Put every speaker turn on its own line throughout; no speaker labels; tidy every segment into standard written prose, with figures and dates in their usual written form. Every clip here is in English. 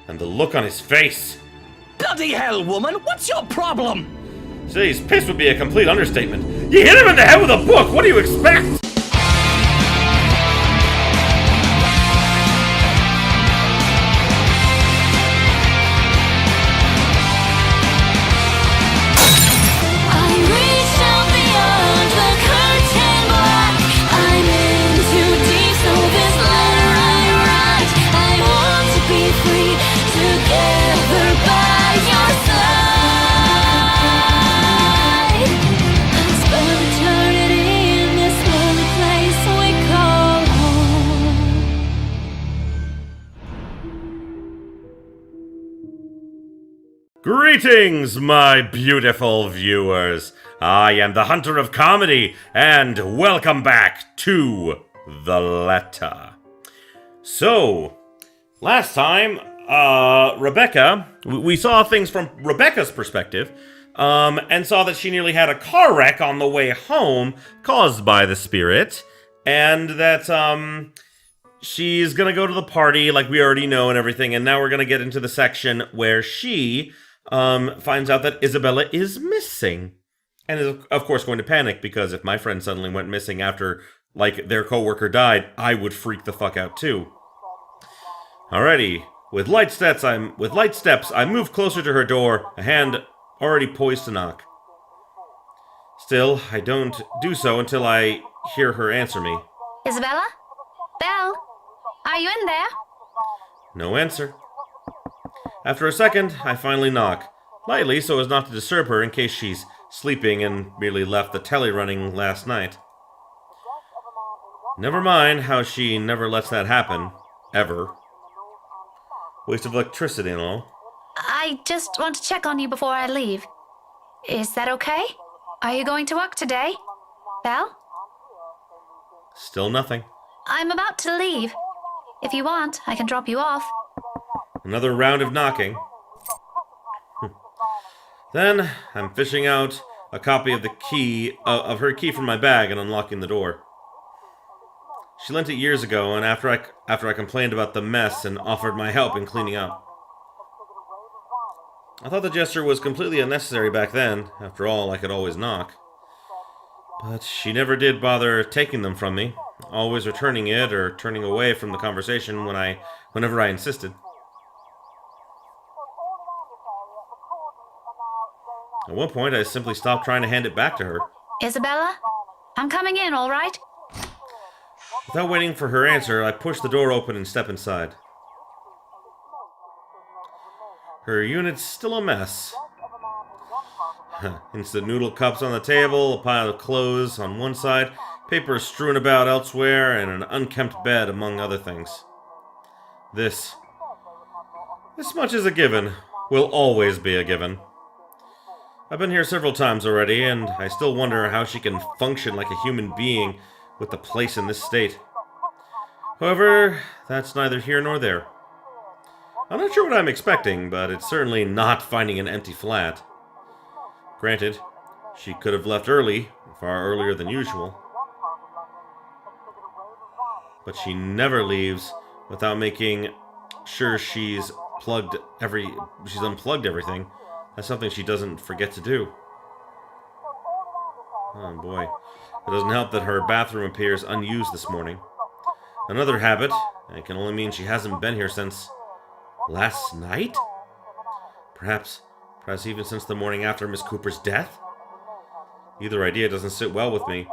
and the look on his face.
Bloody hell, woman, what's your problem?
Say he's pissed would be a complete understatement. You hit him in the head with a book! What do you expect? Greetings, my beautiful viewers. I am the Hunter of Comedy, and welcome back to The Letter. So, last time, Rebecca, we saw things from Rebecca's perspective, and saw that she nearly had a car wreck on the way home caused by the spirit, and that, she's gonna go to the party like we already know and everything, and now we're gonna get into the section where she finds out that Isabella is missing. And is, of course, going to panic, because if my friend suddenly went missing after, like, their coworker died, I would freak the fuck out too. Alrighty. With light steps, I move closer to her door, a hand already poised to knock. Still, I don't do so until I hear her answer me.
Isabella? Belle? Are you in there?
No answer. After a second, I finally knock, lightly so as not to disturb her in case she's sleeping and merely left the telly running last night. Never mind how she never lets that happen, ever. Waste of electricity and all.
I just want to check on you before I leave. Is that okay? Are you going to work today? Belle?
Still nothing.
I'm about to leave. If you want, I can drop you off.
Another round of knocking. Then, I'm fishing out a copy of the key, of her key from my bag and unlocking the door. She lent it years ago, and after I complained about the mess and offered my help in cleaning up. I thought the gesture was completely unnecessary back then. After all, I could always knock. But she never did bother taking them from me, always returning it or turning away from the conversation whenever I insisted. At one point, I simply stopped trying to hand it back to her.
Isabella? I'm coming in, all right?
Without waiting for her answer, I push the door open and step inside. Her unit's still a mess. Instant noodle cups on the table, a pile of clothes on one side, papers strewn about elsewhere, and an unkempt bed, among other things. This much is a given. Will always be a given. I've been here several times already, and I still wonder how she can function like a human being with the place in this state. However, that's neither here nor there. I'm not sure what I'm expecting, but it's certainly not finding an empty flat. Granted, she could have left early, far earlier than usual. But she never leaves without making sure she's unplugged everything. That's something she doesn't forget to do. Oh boy. It doesn't help that her bathroom appears unused this morning. Another habit, and it can only mean she hasn't been here since last night? Perhaps even since the morning after Miss Cooper's death? Either idea doesn't sit well with me.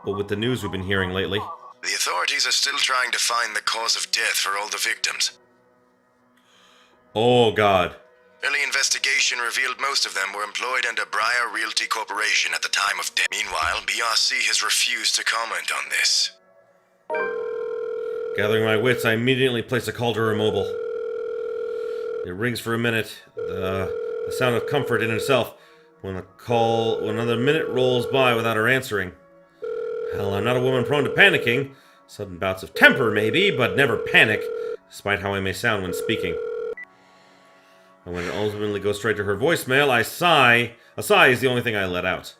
But with the news we've been hearing lately...
The authorities are still trying to find the cause of death for all the victims.
Oh, God.
Early investigation revealed most of them were employed under Briar Realty Corporation at the time of death. Meanwhile, BRC has refused to comment on this.
Gathering my wits, I immediately place a call to her mobile. It rings for a minute, the sound of comfort in itself, when another minute rolls by without her answering. Hell, I'm not a woman prone to panicking. Sudden bouts of temper, maybe, but never panic, despite how I may sound when speaking. And when it ultimately goes straight to her voicemail, I sigh. A sigh is the only thing I let out.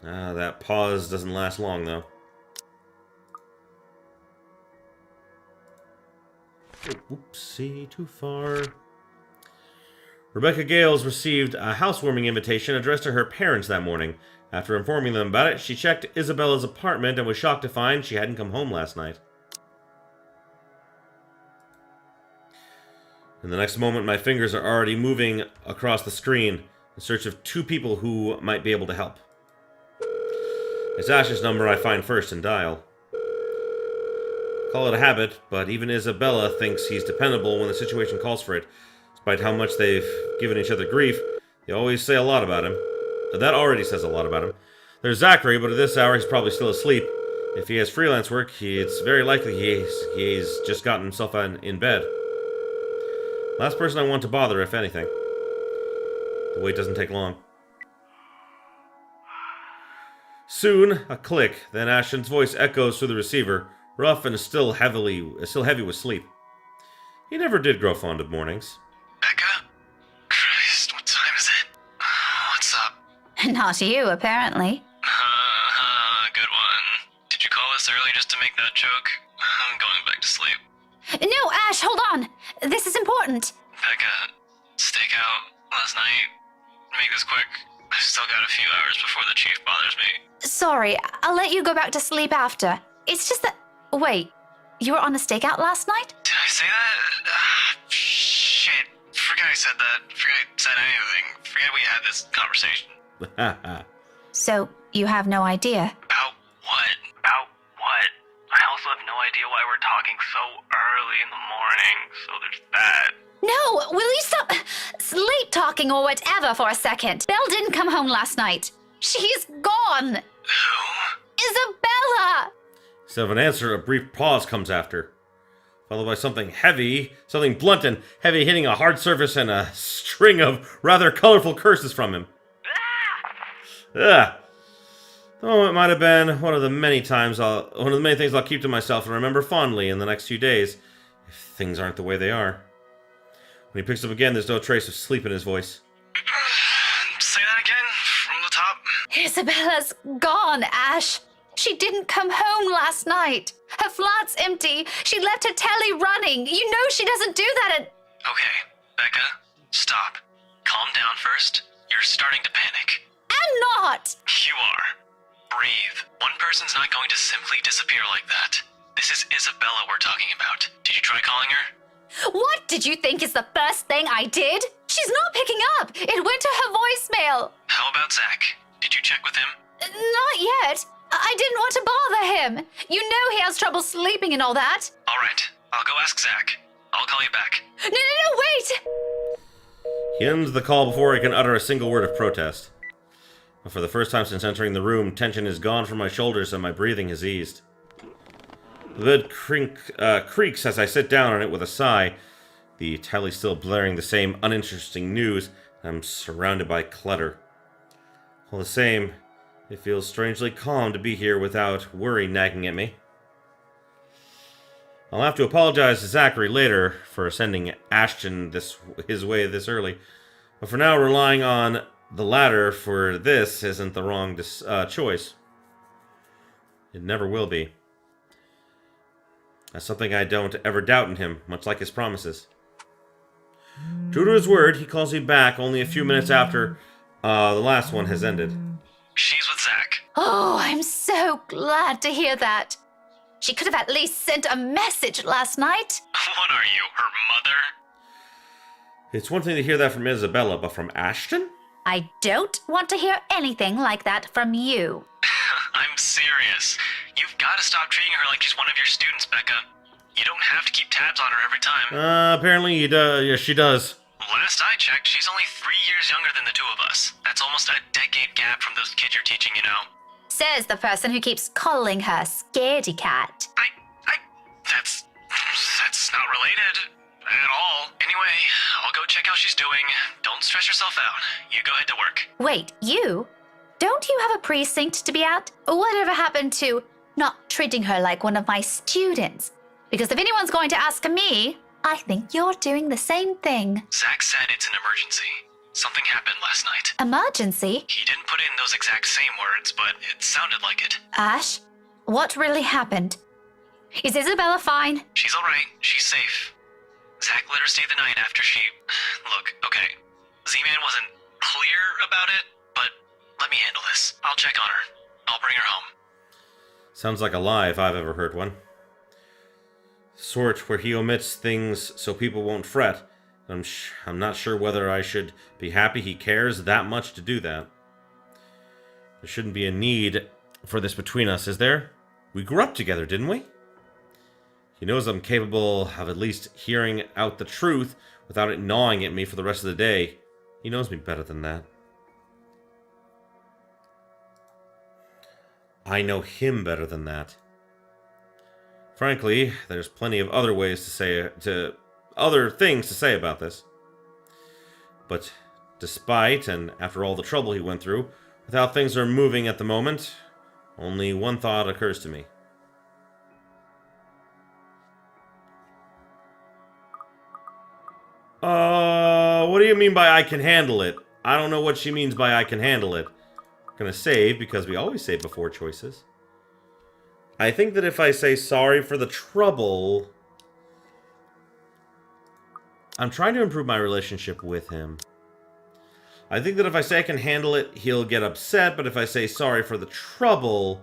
That pause doesn't last long, though. Oh, whoopsie, too far. Rebecca Gales received a housewarming invitation addressed to her parents that morning. After informing them about it, she checked Isabella's apartment and was shocked to find she hadn't come home last night. In the next moment, my fingers are already moving across the screen in search of two people who might be able to help. It's Ash's number I find first and dial. Call it a habit, but even Isabella thinks he's dependable when the situation calls for it. Despite how much they've given each other grief, they always say a lot about him. That already says a lot about him. There's Zachary, but at this hour he's probably still asleep. If he has freelance work, it's very likely he's just gotten himself in bed. Last person I want to bother, if anything. The wait doesn't take long. Soon, a click, then Ashton's voice echoes through the receiver, rough and still heavy with sleep. He never did grow fond of mornings.
Becca? Christ, what time is it? What's up?
Not you, apparently.
Good one. Did you call us early just to make that joke? I'm going back to sleep.
No, Ash, hold on. This is important.
Becca, stakeout last night. Make this quick. I've still got a few hours before the chief bothers me.
Sorry, I'll let you go back to sleep after. It's just that... Wait, you were on a stakeout last night?
Did I say that? Shit. Forget I said that. Forget I said anything. Forget we had this conversation.
So, you have no idea?
About what? About what? I also have no idea why we're talking so early in the morning, so there's that.
No, will you stop sleep talking or whatever for a second? Belle didn't come home last night. She's gone.
Who?
Isabella!
Instead of an answer, a brief pause comes after, followed by something heavy, something blunt and heavy hitting a hard surface and a string of rather colorful curses from him. Ugh. The moment might have been one of the many things I'll keep to myself and remember fondly in the next few days, if things aren't the way they are. When he picks up again, there's no trace of sleep in his voice.
Say that again, from the top.
Isabella's gone, Ash. She didn't come home last night. Her flat's empty. She left her telly running. You know she doesn't do that at...
Okay, Becca, stop. Calm down first. You're starting to panic.
I'm not.
You are. Breathe. One person's not going to simply disappear like that. This is Isabella we're talking about. Did you try calling her?
What did you think is the first thing I did? She's not picking up. It went to her voicemail.
How about Zach? Did you check with him?
Not yet. I didn't want to bother him. You know he has trouble sleeping and all that.
All right. I'll go ask Zach. I'll call you back.
No, wait.
He ends the call before he can utter a single word of protest. But for the first time since entering the room, tension is gone from my shoulders and my breathing has eased. The bed creaks as I sit down on it with a sigh. The telly still blaring the same uninteresting news, and I'm surrounded by clutter. All the same, it feels strangely calm to be here without worry nagging at me. I'll have to apologize to Zachary later for sending Ashton his way this early, but for now, relying on the latter for this isn't the wrong choice. It never will be. That's something I don't ever doubt in him, much like his promises. True to his word, he calls me back only a few minutes after the last one has ended.
She's with Zach.
Oh, I'm so glad to hear that. She could have at least sent a message last night.
What are you, her mother?
It's one thing to hear that from Isabella, but from Ashton?
I don't want to hear anything like that from you.
I'm serious. You've got to stop treating her like she's one of your students, Becca. You don't have to keep tabs on her every time.
Apparently yeah, she does.
Last I checked, she's only 3 years younger than the two of us. That's almost a decade gap from those kids you're teaching, you know.
Says the person who keeps calling her Scaredy Cat.
That's not related at all. Anyway, I'll go check how she's doing. Don't stress yourself out. You go ahead to work.
Wait, you? Don't you have a precinct to be at? Whatever happened to not treating her like one of my students? Because if anyone's going to ask me, I think you're doing the same thing.
Zach said it's an emergency. Something happened last night.
Emergency?
He didn't put in those exact same words, but it sounded like it.
Ash, what really happened? Is Isabella fine?
She's alright. She's safe.
Zach let her stay the night after she... Look, okay. Z-Man wasn't clear about it, but let me handle this. I'll check on her. I'll bring her home.
Sounds like a lie if I've ever heard one. Sort where he omits things so people won't fret. I'm not sure whether I should be happy he cares that much to do that. There shouldn't be a need for this between us, is there? We grew up together, didn't we? He knows I'm capable of at least hearing out the truth without it gnawing at me for the rest of the day. He knows me better than that. I know him better than that. Frankly, there's plenty of other other things to say about this. But despite and after all the trouble he went through, with how things are moving at the moment, only one thought occurs to me. What do you mean by I can handle it? I don't know what she means by I can handle it. I'm gonna save, because we always save before choices. I think that if I say sorry for the trouble... I'm trying to improve my relationship with him. I think that if I say I can handle it, he'll get upset, but if I say sorry for the trouble,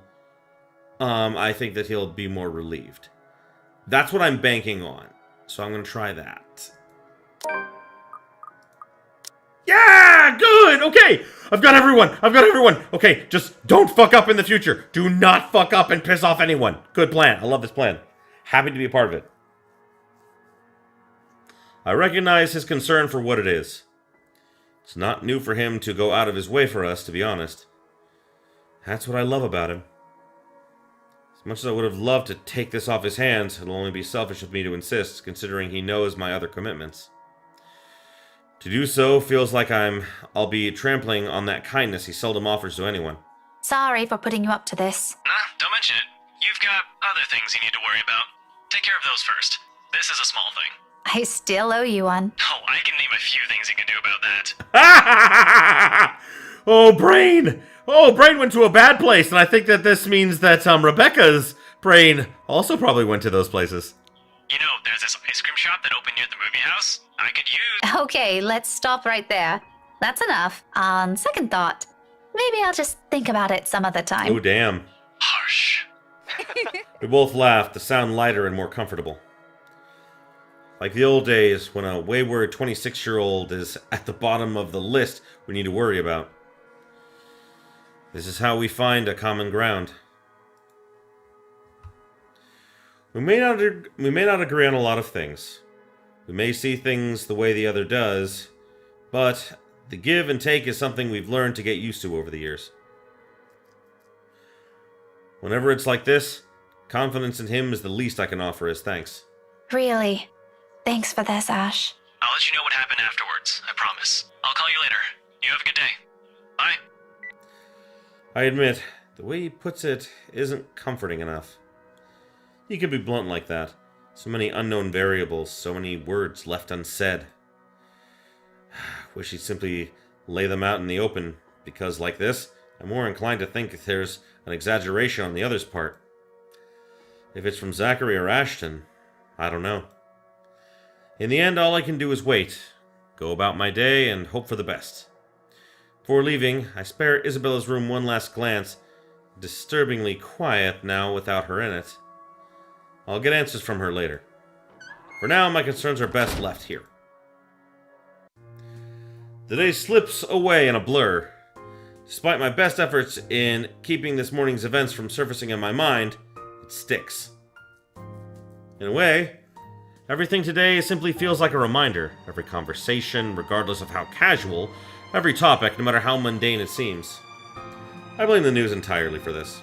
I think that he'll be more relieved. That's what I'm banking on. So I'm gonna try that. Yeah! Good! Okay! I've got everyone! Okay, just don't fuck up in the future. Do not fuck up and piss off anyone. Good plan. I love this plan. Happy to be a part of it. I recognize his concern for what it is. It's not new for him to go out of his way for us, to be honest. That's what I love about him. As much as I would have loved to take this off his hands, it'll only be selfish of me to insist, considering he knows my other commitments. To do so feels like I'll be trampling on that kindness he seldom offers to anyone.
Sorry for putting you up to this.
Nah, don't mention it. You've got other things you need to worry about. Take care of those first. This is a small thing.
I still owe you one.
Oh, I can name a few things you can do about that.
Oh, Brain! Oh, Brain went to a bad place, and I think that this means that Rebecca's brain also probably went to those places.
You know, there's this ice cream shop that opened near the movie house. I could use...
Okay, let's stop right there. That's enough. On second thought, maybe I'll just think about it some other time.
Oh, damn.
Harsh.
We both laughed to sound lighter and more comfortable. Like the old days when a wayward 26-year-old is at the bottom of the list we need to worry about. This is how we find a common ground. We may not agree on a lot of things. We may see things the way the other does, but the give and take is something we've learned to get used to over the years. Whenever it's like this, confidence in him is the least I can offer as thanks.
Really? Thanks for this, Ash.
I'll let you know what happened afterwards, I promise. I'll call you later. You have a good day. Bye.
I admit, the way he puts it isn't comforting enough. He could be blunt like that. So many unknown variables, so many words left unsaid. Wish he'd simply lay them out in the open, because like this, I'm more inclined to think there's an exaggeration on the other's part. If it's from Zachary or Ashton, I don't know. In the end, all I can do is wait, go about my day, and hope for the best. Before leaving, I spare Isabella's room one last glance, disturbingly quiet now without her in it. I'll get answers from her later. For now, my concerns are best left here. The day slips away in a blur. Despite my best efforts in keeping this morning's events from surfacing in my mind, it sticks. In a way, everything today simply feels like a reminder. Every conversation, regardless of how casual, every topic, no matter how mundane it seems. I blame the news entirely for this.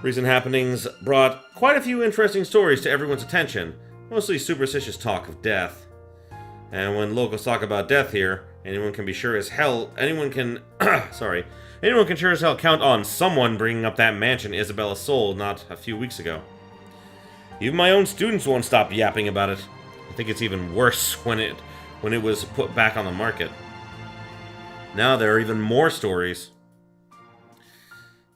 Recent happenings brought quite a few interesting stories to everyone's attention, mostly superstitious talk of death. And when locals talk about death here, anyone can sure as hell count on someone bringing up that mansion Isabella sold not a few weeks ago. Even my own students won't stop yapping about it. I think it's even worse when it was put back on the market. Now there are even more stories.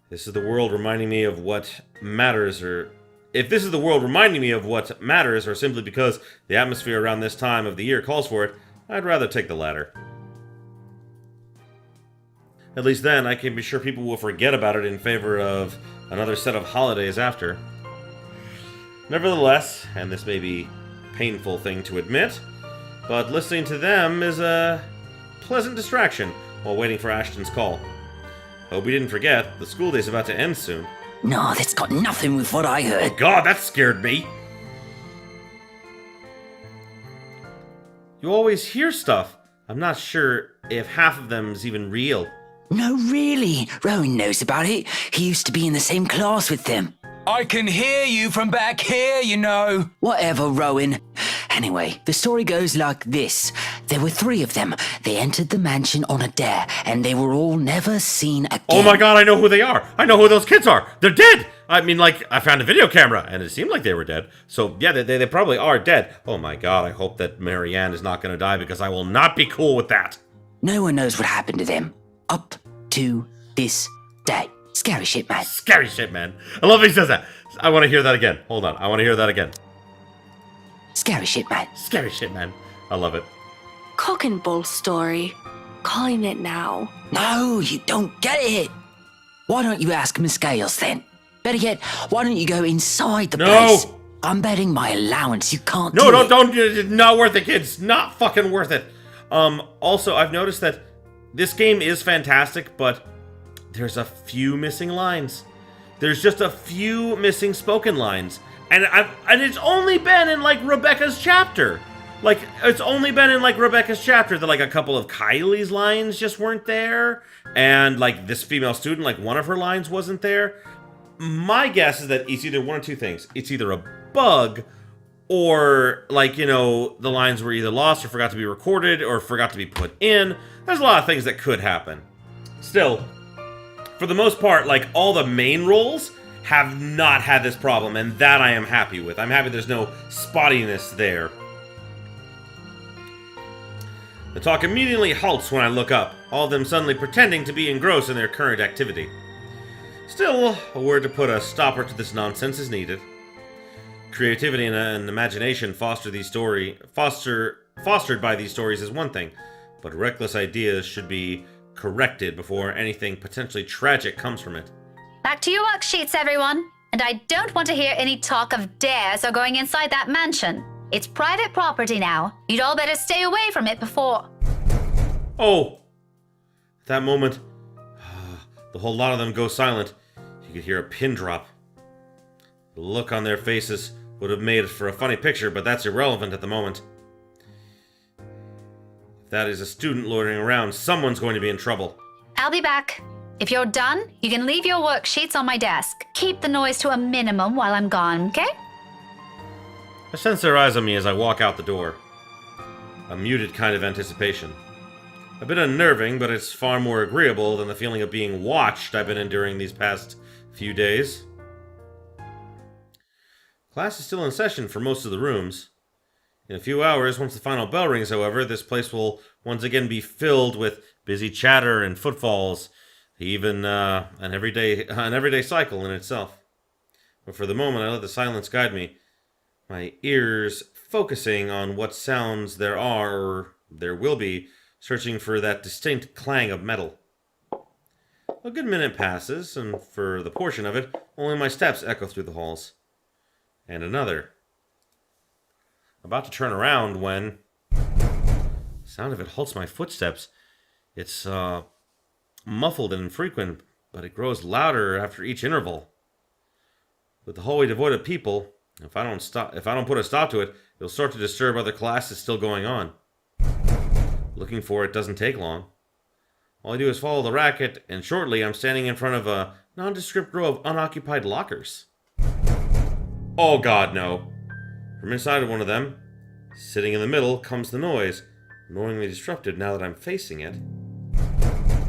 This is the world reminding me of what matters, or if this is the world reminding me of what matters, or simply because the atmosphere around this time of the year calls for it, I'd rather take the latter. At least then, I can be sure people will forget about it in favor of another set of holidays after. Nevertheless, and this may be a painful thing to admit, but listening to them is a pleasant distraction while waiting for Ashton's call. Hope we didn't forget, the school day's about to end soon.
No, that's got nothing with what I heard.
God, that scared me! You always hear stuff. I'm not sure if half of them is even real.
No, really. Rowan knows about it. He used to be in the same class with them.
I can hear you from back here, you know.
Whatever, Rowan. Anyway, the story goes like this. There were 3 of them. They entered the mansion on a dare, and they were all never seen again.
Oh my god, I know who they are! I know who those kids are! They're dead! I mean, like, I found a video camera, and it seemed like they were dead. So, yeah, they probably are dead. Oh my god, I hope that Marianne is not gonna die, because I will not be cool with that.
No one knows what happened to them. Up to this day. Scary shit, man.
Scary shit, man. I love he says that. I want to hear that again. Hold on, I want to hear that again.
Scary shit, man.
Scary shit, man. I love it.
Cock and bull story. Calling it now.
No, you don't get it. Why don't you ask Miss Gales then? Better yet, why don't you go inside the place? I'm betting my allowance you can't do it.
Don't. Not worth it, kids. Not fucking worth it. Also, I've noticed that this game is fantastic, but there's a few missing lines. There's just a few missing spoken lines. And it's only been in, like, Rebecca's chapter. Like, it's only been in, like, Rebecca's chapter that, like, a couple of Kylie's lines just weren't there. And, like, this female student, like, one of her lines wasn't there. My guess is that it's either one or two things. It's either a bug, or, like, you know, the lines were either lost or forgot to be recorded or forgot to be put in. There's a lot of things that could happen. Still, for the most part, like, all the main roles have not had this problem, and that I am happy with. I'm happy there's no spottiness there. The talk immediately halts when I look up, all of them suddenly pretending to be engrossed in their current activity. Still, a word to put a stopper to this nonsense is needed. Creativity and imagination fostered by these stories is one thing, but reckless ideas should be corrected before anything potentially tragic comes from it.
Back to your worksheets, everyone. And I don't want to hear any talk of dares or going inside that mansion. It's private property now. You'd all better stay away from it before...
Oh! At that moment, the whole lot of them go silent. You could hear a pin drop. The look on their faces would have made for a funny picture, but that's irrelevant at the moment. If that is a student loitering around, someone's going to be in trouble.
I'll be back. If you're done, you can leave your worksheets on my desk. Keep the noise to a minimum while I'm gone, okay?
I sense their eyes on me as I walk out the door. A muted kind of anticipation. A bit unnerving, but it's far more agreeable than the feeling of being watched I've been enduring these past few days. Class is still in session for most of the rooms. In a few hours, once the final bell rings, however, this place will once again be filled with busy chatter and footfalls, even an everyday cycle in itself. But for the moment, I let the silence guide me, my ears focusing on what sounds there are, or there will be, searching for that distinct clang of metal. A good minute passes, and for the portion of it, only my steps echo through the halls. And another. About to turn around when... the sound of it halts my footsteps. It's, muffled and infrequent, but it grows louder after each interval. With the hallway devoid of people, if I don't put a stop to it, it'll start to disturb other classes still going on. Looking for it doesn't take long. All I do is follow the racket, and shortly I'm standing in front of a nondescript row of unoccupied lockers. Oh god, no. From inside of one of them, sitting in the middle, comes the noise, annoyingly disrupted now that I'm facing it.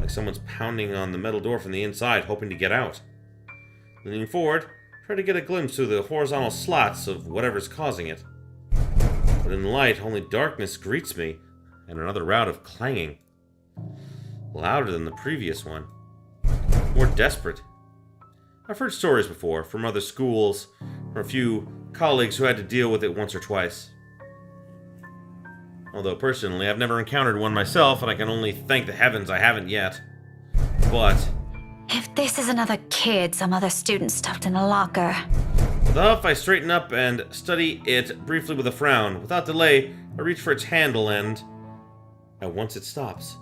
Like someone's pounding on the metal door from the inside, hoping to get out. Leaning forward, try to get a glimpse through the horizontal slats of whatever's causing it. But in the light, only darkness greets me, and another round of clanging. Louder than the previous one. More desperate. I've heard stories before, from other schools, from a few colleagues who had to deal with it once or twice. Although personally, I've never encountered one myself, and I can only thank the heavens I haven't yet. But
If this is another kid some other student stuffed in a locker.
with a huff, I straighten up and study it briefly with a frown. Without delay, I reach for its handle and at once it stops.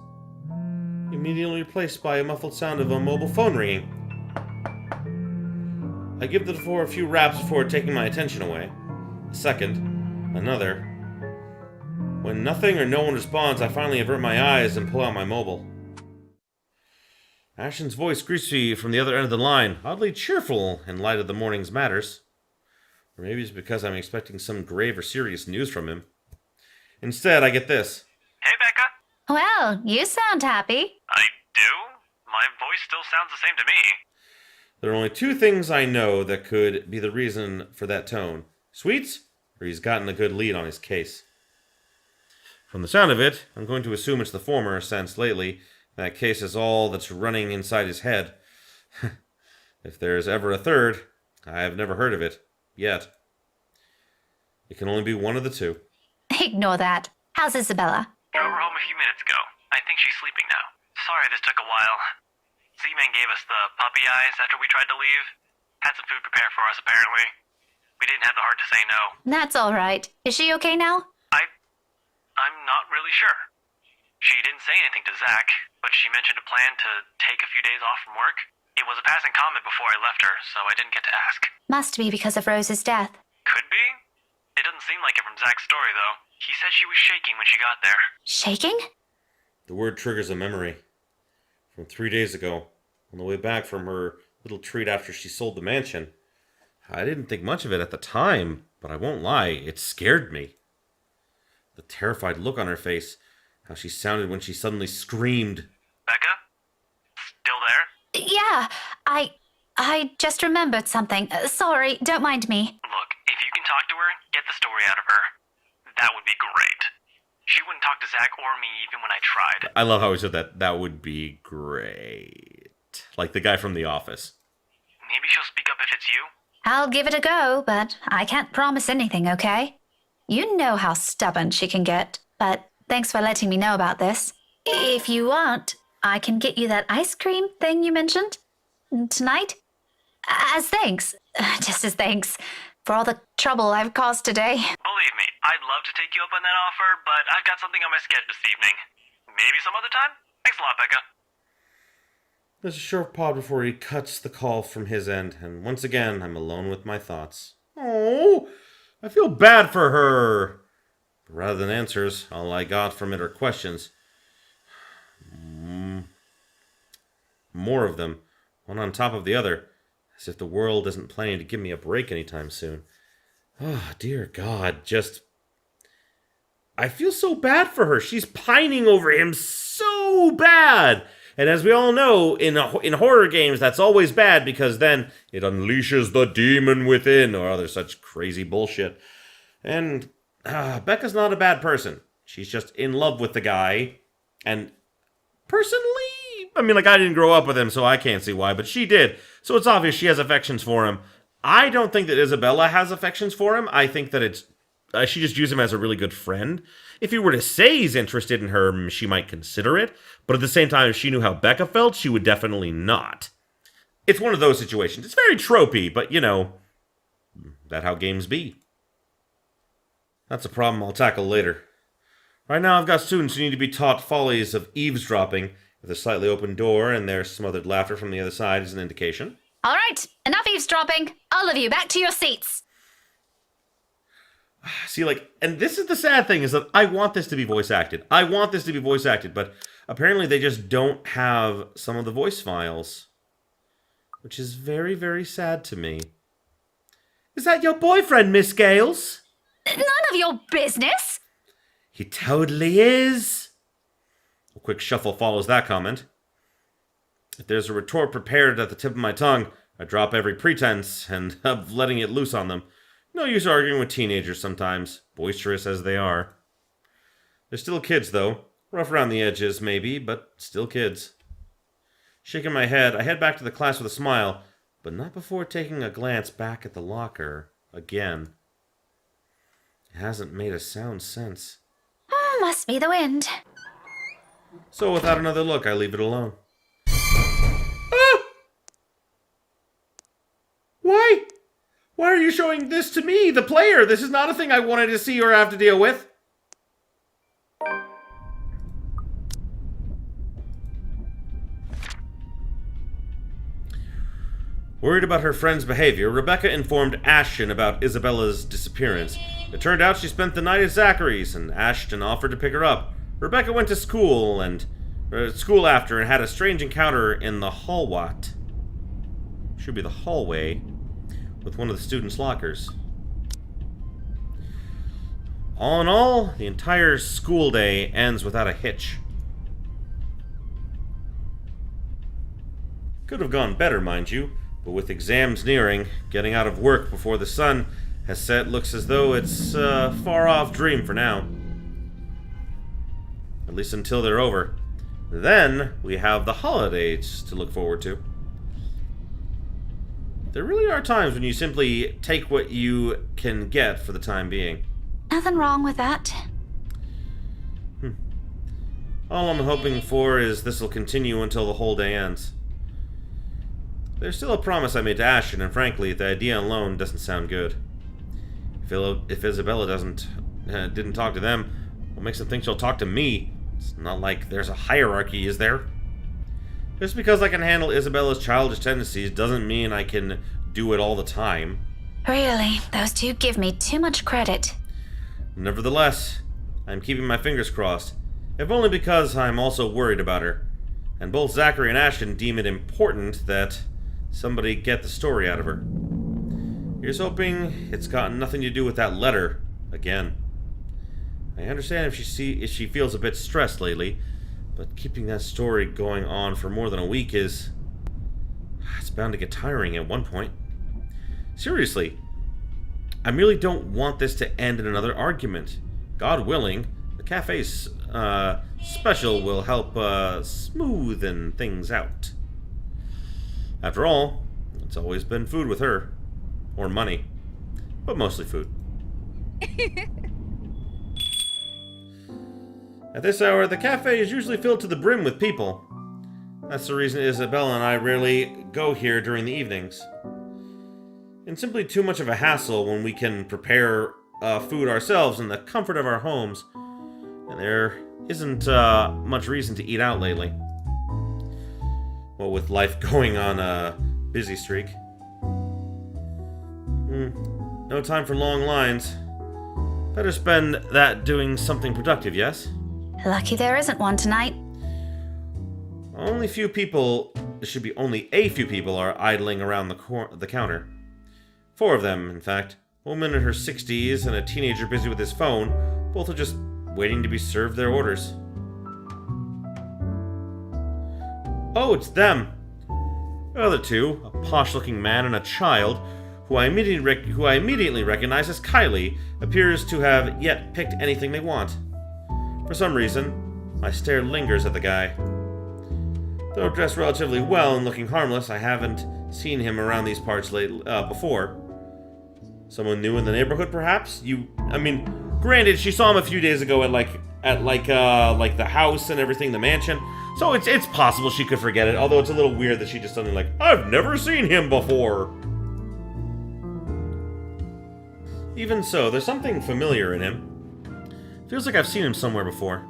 Immediately replaced by a muffled sound of a mobile phone ringing. I give the door a few raps before taking my attention away. A second, another. When nothing or no one responds, I finally avert my eyes and pull out my mobile. Ashton's voice greets me from the other end of the line, oddly cheerful in light of the morning's matters. Or maybe it's because I'm expecting some grave or serious news from him. Instead, I get this.
Hey, Becca.
Well, you sound happy.
I do? My voice still sounds the same to me.
There are only two things I know that could be the reason for that tone. Sweets, or he's gotten a good lead on his case. From the sound of it, I'm going to assume it's the former, since lately, that case is all that's running inside his head. If there's ever a third, I have never heard of it. Yet. It can only be one of the two.
Ignore that. How's Isabella?
Drove her home a few minutes ago. I think she's sleeping now. Sorry this took a while. Z-Man gave us the puppy eyes after we tried to leave. Had some food prepared for us, apparently. We didn't have the heart to say no.
That's all right. Is she okay now?
I'm not really sure. She didn't say anything to Zach, but she mentioned a plan to take a few days off from work. It was a passing comment before I left her, so I didn't get to ask.
Must be because of Rose's death.
Could be. It doesn't seem like it from Zach's story, though. He said she was shaking when she got there.
Shaking?
The word triggers a memory. From 3 days ago, on the way back from her little treat after she sold the mansion. I didn't think much of it at the time, but I won't lie, it scared me. The terrified look on her face, how she sounded when she suddenly screamed.
Becca? Still there?
Yeah, I just remembered something. Sorry, don't mind me.
Look, if you can talk to her, get the story out of her. That would be great. She wouldn't talk to Zach or me even when I tried.
I love how he said that. That would be great. Like the guy from The Office.
Maybe she'll speak up if it's you?
I'll give it a go, but I can't promise anything, okay? You know how stubborn she can get, but thanks for letting me know about this. If you want, I can get you that ice cream thing you mentioned tonight. As thanks, just as thanks, for all the trouble I've caused today.
Believe me, I'd love to take you up on that offer, but I've got something on my schedule this evening. Maybe some other time? Thanks a lot, Becca.
There's a short pause before he cuts the call from his end, and once again, I'm alone with my thoughts. Oh, I feel bad for her. But rather than answers, all I got from it are questions. More of them, one on top of the other, as if the world isn't planning to give me a break anytime soon. Oh, dear God, I feel so bad for her. She's pining over him so bad. And as we all know, in horror games, that's always bad because then it unleashes the demon within or other such crazy bullshit. And Becca's not a bad person. She's just in love with the guy. And personally, I mean, like, I didn't grow up with him, so I can't see why, but she did. So it's obvious she has affections for him. I don't think that Isabella has affections for him. I think that it's she just views him as a really good friend. If he were to say he's interested in her, she might consider it. But at the same time, if she knew how Becca felt, she would definitely not. It's one of those situations. It's very tropey, but, you know, that's how games be. That's a problem I'll tackle later. Right now, I've got students who need to be taught follies of eavesdropping. With a slightly open door and their smothered laughter from the other side is an indication.
All right, enough eavesdropping. All of you, back to your seats.
See, like, and this is the sad thing, is that I want this to be voice acted. But apparently they just don't have some of the voice files. Which is very, very sad to me. Is that your boyfriend, Miss Gales?
None of your business.
He totally is. A quick shuffle follows that comment. If there's a retort prepared at the tip of my tongue, I drop every pretense and of letting it loose on them. No use arguing with teenagers sometimes, boisterous as they are. They're still kids, though. Rough around the edges, maybe, but still kids. Shaking my head, I head back to the class with a smile, but not before taking a glance back at the locker again. It hasn't made a sound since.
Must be the wind.
So without another look, I leave it alone. Ah! Why? Why are you showing this to me, the player? This is not a thing I wanted to see or have to deal with. Worried about her friend's behavior, Rebecca informed Ashton about Isabella's disappearance. It turned out she spent the night at Zachary's, and Ashton offered to pick her up. Rebecca went to school after and had a strange encounter in the should be the hallway, with one of the students' lockers. All in all, the entire school day ends without a hitch. Could have gone better, mind you. But with exams nearing, getting out of work before the sun has set looks as though it's a far-off dream for now. At least until they're over. Then we have the holidays to look forward to. There really are times when you simply take what you can get for the time being.
Nothing wrong with that.
All I'm hoping for is this will continue until the whole day ends. There's still a promise I made to Ashton, and frankly, the idea alone doesn't sound good. If Isabella didn't talk to them, what makes them think she'll talk to me? It's not like there's a hierarchy, is there? Just because I can handle Isabella's childish tendencies doesn't mean I can do it all the time.
Really, those two give me too much credit.
Nevertheless, I'm keeping my fingers crossed, if only because I'm also worried about her. And both Zachary and Ashton deem it important that somebody get the story out of her. Here's hoping it's got nothing to do with that letter again. I understand if she feels a bit stressed lately, but keeping that story going on for more than a week it's bound to get tiring at one point. Seriously, I really don't want this to end in another argument. God willing, the cafe's special will help smoothen things out. After all, it's always been food with her. Or money. But mostly food. At this hour, the cafe is usually filled to the brim with people. That's the reason Isabella and I rarely go here during the evenings. It's simply too much of a hassle when we can prepare food ourselves in the comfort of our homes. And there isn't much reason to eat out lately. Well, with life going on a busy streak. No time for long lines. Better spend that doing something productive, yes?
Lucky there isn't one tonight.
Only a few people are idling around the counter. 4 of them, in fact. A woman in her 60s and a teenager busy with his phone. Both are just waiting to be served their orders. Oh, it's them. The other 2, a posh-looking man and a child, who I immediately recognize as Kylie, appears to have yet picked anything they want. For some reason, my stare lingers at the guy. Though dressed relatively well and looking harmless, I haven't seen him around these parts before. Someone new in the neighborhood, perhaps? Granted, she saw him a few days ago at the house and everything, the mansion. So it's possible she could forget it, although it's a little weird that she just suddenly I've never seen him before. Even so, there's something familiar in him. Feels like I've seen him somewhere before.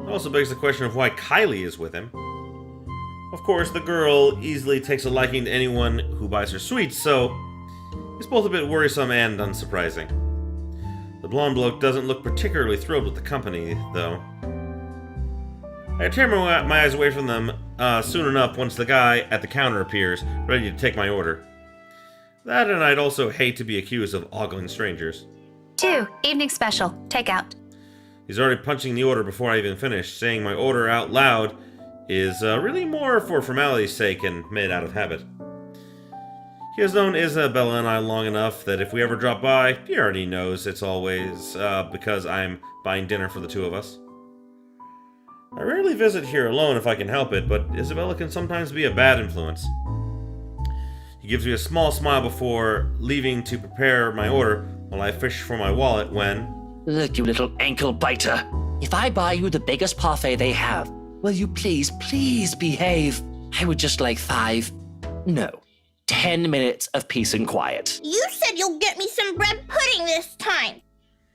It also begs the question of why Kylie is with him. Of course, the girl easily takes a liking to anyone who buys her sweets, so it's both a bit worrisome and unsurprising. The blonde bloke doesn't look particularly thrilled with the company, though. I tear my eyes away from them soon enough once the guy at the counter appears, ready to take my order. That, and I'd also hate to be accused of ogling strangers.
2, evening special, takeout.
He's already punching the order before I even finish. Saying my order out loud is really more for formality's sake and made out of habit. He has known Isabella and I long enough that if we ever drop by, he already knows it's always because I'm buying dinner for the 2 of us. I rarely visit here alone if I can help it, but Isabella can sometimes be a bad influence. He gives me a small smile before leaving to prepare my order while I fish for my wallet when...
Look, you little ankle biter. If I buy you the biggest parfait they have, will you please behave? I would just like 10 minutes of peace and quiet.
You said you'll get me some bread pudding this time.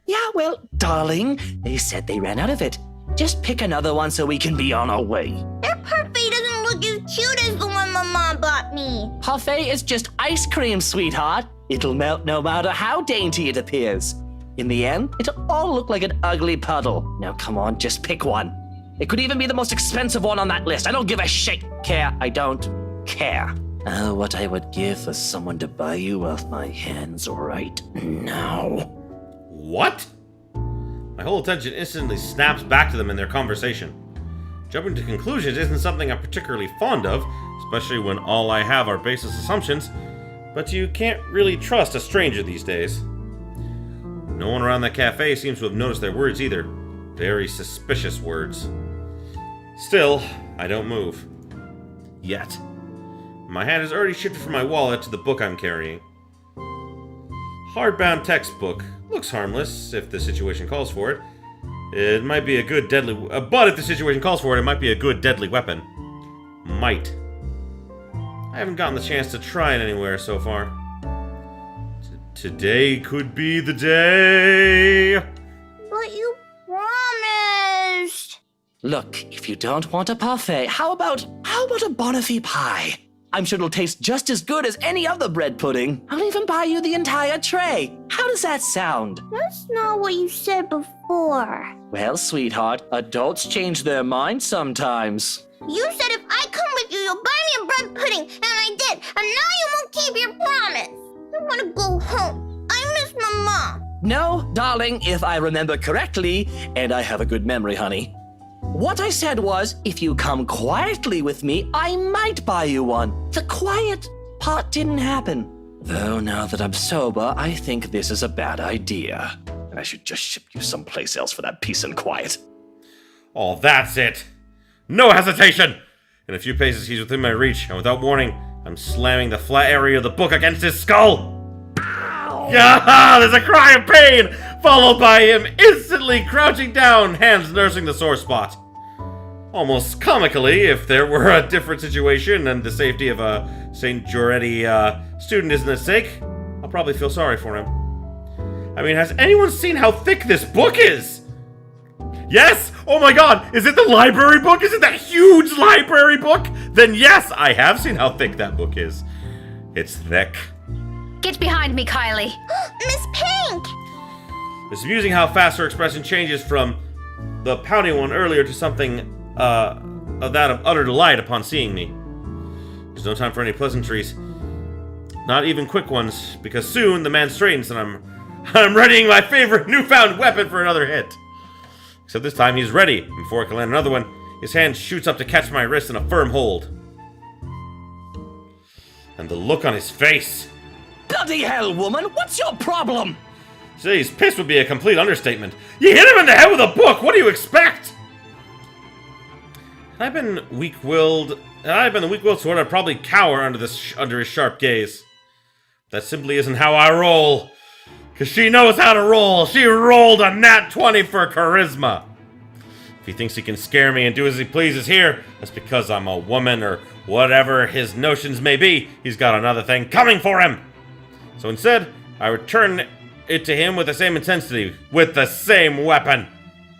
Yeah, well, darling, they said they ran out of it. Just pick another one so we can be on our way.
Their parfait doesn't look as cute as the one my mom bought me.
Parfait is just ice cream, sweetheart. It'll melt no matter how dainty it appears. In the end, it'll all look like an ugly puddle. Now come on, just pick one. It could even be the most expensive one on that list. I don't give a shit. I don't care. Oh, what I would give for someone to buy you off my hands right now.
What? My whole attention instantly snaps back to them in their conversation. Jumping to conclusions isn't something I'm particularly fond of, especially when all I have are baseless assumptions, but you can't really trust a stranger these days. No one around that cafe seems to have noticed their words either. Very suspicious words. Still, I don't move. Yet. My hand has already shifted from my wallet to the book I'm carrying. Hardbound textbook. Looks harmless, if the situation calls for it. It might be a good deadly... but if the situation calls for it, it might be a good deadly weapon. Might. I haven't gotten the chance to try it anywhere so far. Today could be the day.
But you promised.
Look, if you don't want a parfait, how about a Bonifay pie? I'm sure it'll taste just as good as any other bread pudding. I'll even buy you the entire tray. How does that sound?
That's not what you said before.
Well, sweetheart, adults change their minds sometimes.
You said if I come with you, you'll buy me a bread pudding, and I did. And now you won't keep your promise. I want to go home. I miss my mom.
No, darling, if I remember correctly, and I have a good memory, honey. What I said was, if you come quietly with me, I might buy you one. The quiet part didn't happen. Though now that I'm sober, I think this is a bad idea. And I should just ship you someplace else for that peace and quiet.
Oh, that's it. No hesitation! In a few paces, he's within my reach, and without warning, I'm slamming the flat area of the book against his skull. Yeah, there's a cry of pain, followed by him instantly crouching down, hands nursing the sore spot. Almost comically, if there were a different situation and the safety of a St. Giorgetti student isn't at stake, I'll probably feel sorry for him. I mean, has anyone seen how thick this book is? Yes! Oh my god! Is it the library book? Is it that huge library book? Then yes, I have seen how thick that book is. It's thick.
Get behind me, Kylie.
Miss Pink!
It's amusing how fast her expression changes from the pouting one earlier to something of that of utter delight upon seeing me. There's no time for any pleasantries. Not even quick ones, because soon the man straightens and I'm readying my favorite newfound weapon for another hit. Except this time he's ready. Before I can land another one, his hand shoots up to catch my wrist in a firm hold. And the look on his face.
Bloody hell, woman, what's your problem?
Say he's pissed would be a complete understatement. You hit him in the head with a book! What do you expect? Had I been the weak-willed sort, I'd probably cower under his sharp gaze. That simply isn't how I roll. Because she knows how to roll. She rolled a nat 20 for charisma. If he thinks he can scare me and do as he pleases here, that's because I'm a woman or whatever his notions may be. He's got another thing coming for him. So instead, I return it to him with the same intensity, with the same weapon.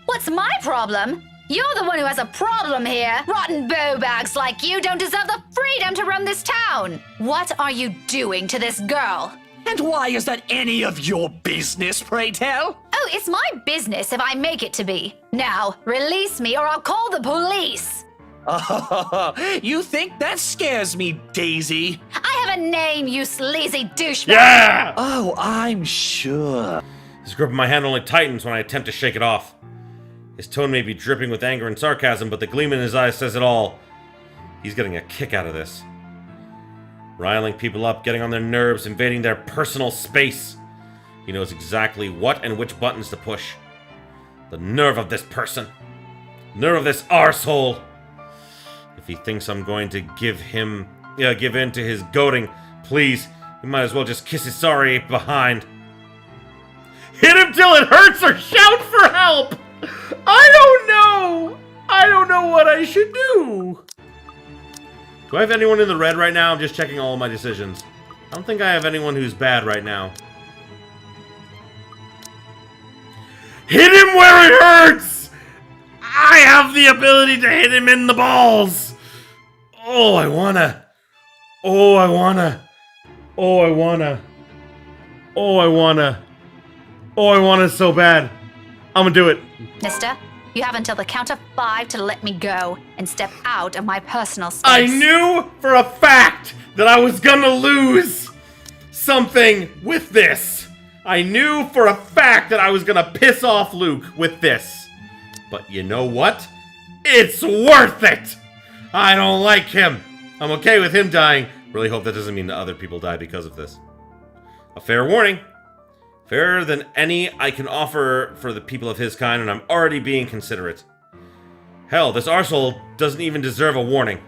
What's my problem? You're the one who has a problem here. Rotten bowbags like you don't deserve the freedom to run this town. What are you doing to this girl?
And why is that any of your business, pray tell?
Oh, it's my business if I make it to be. Now, release me or I'll call the police.
Oh, you think that scares me, Daisy?
I have a name, you sleazy douchebag.
Yeah!
Oh, I'm sure.
His grip of my hand only tightens when I attempt to shake it off. His tone may be dripping with anger and sarcasm, but the gleam in his eyes says it all. He's getting a kick out of this. Riling people up, getting on their nerves, invading their personal space. He knows exactly what and which buttons to push. The nerve of this person. Nerve of this arsehole. If he thinks I'm going to give in to his goading, please, you might as well just kiss his sorry behind. Hit him till it hurts or shout for help! I don't know! I don't know what I should do! Do I have anyone in the red right now? I'm just checking all of my decisions. I don't think I have anyone who's bad right now. Hit him where it hurts! I have the ability to hit him in the balls! Oh, I wanna. Oh, I wanna. Oh, I wanna. Oh, I wanna. Oh, I want it so bad. I'm gonna do it.
Mister, you have until the count of 5 to let me go and step out of my personal space.
I knew for a fact that I was gonna lose something with this. I knew for a fact that I was gonna piss off Luke with this. But you know what? It's worth it! I don't like him. I'm okay with him dying. Really hope that doesn't mean that other people die because of this. A fair warning. Fairer than any I can offer for the people of his kind, and I'm already being considerate. Hell, this arsehole doesn't even deserve a warning.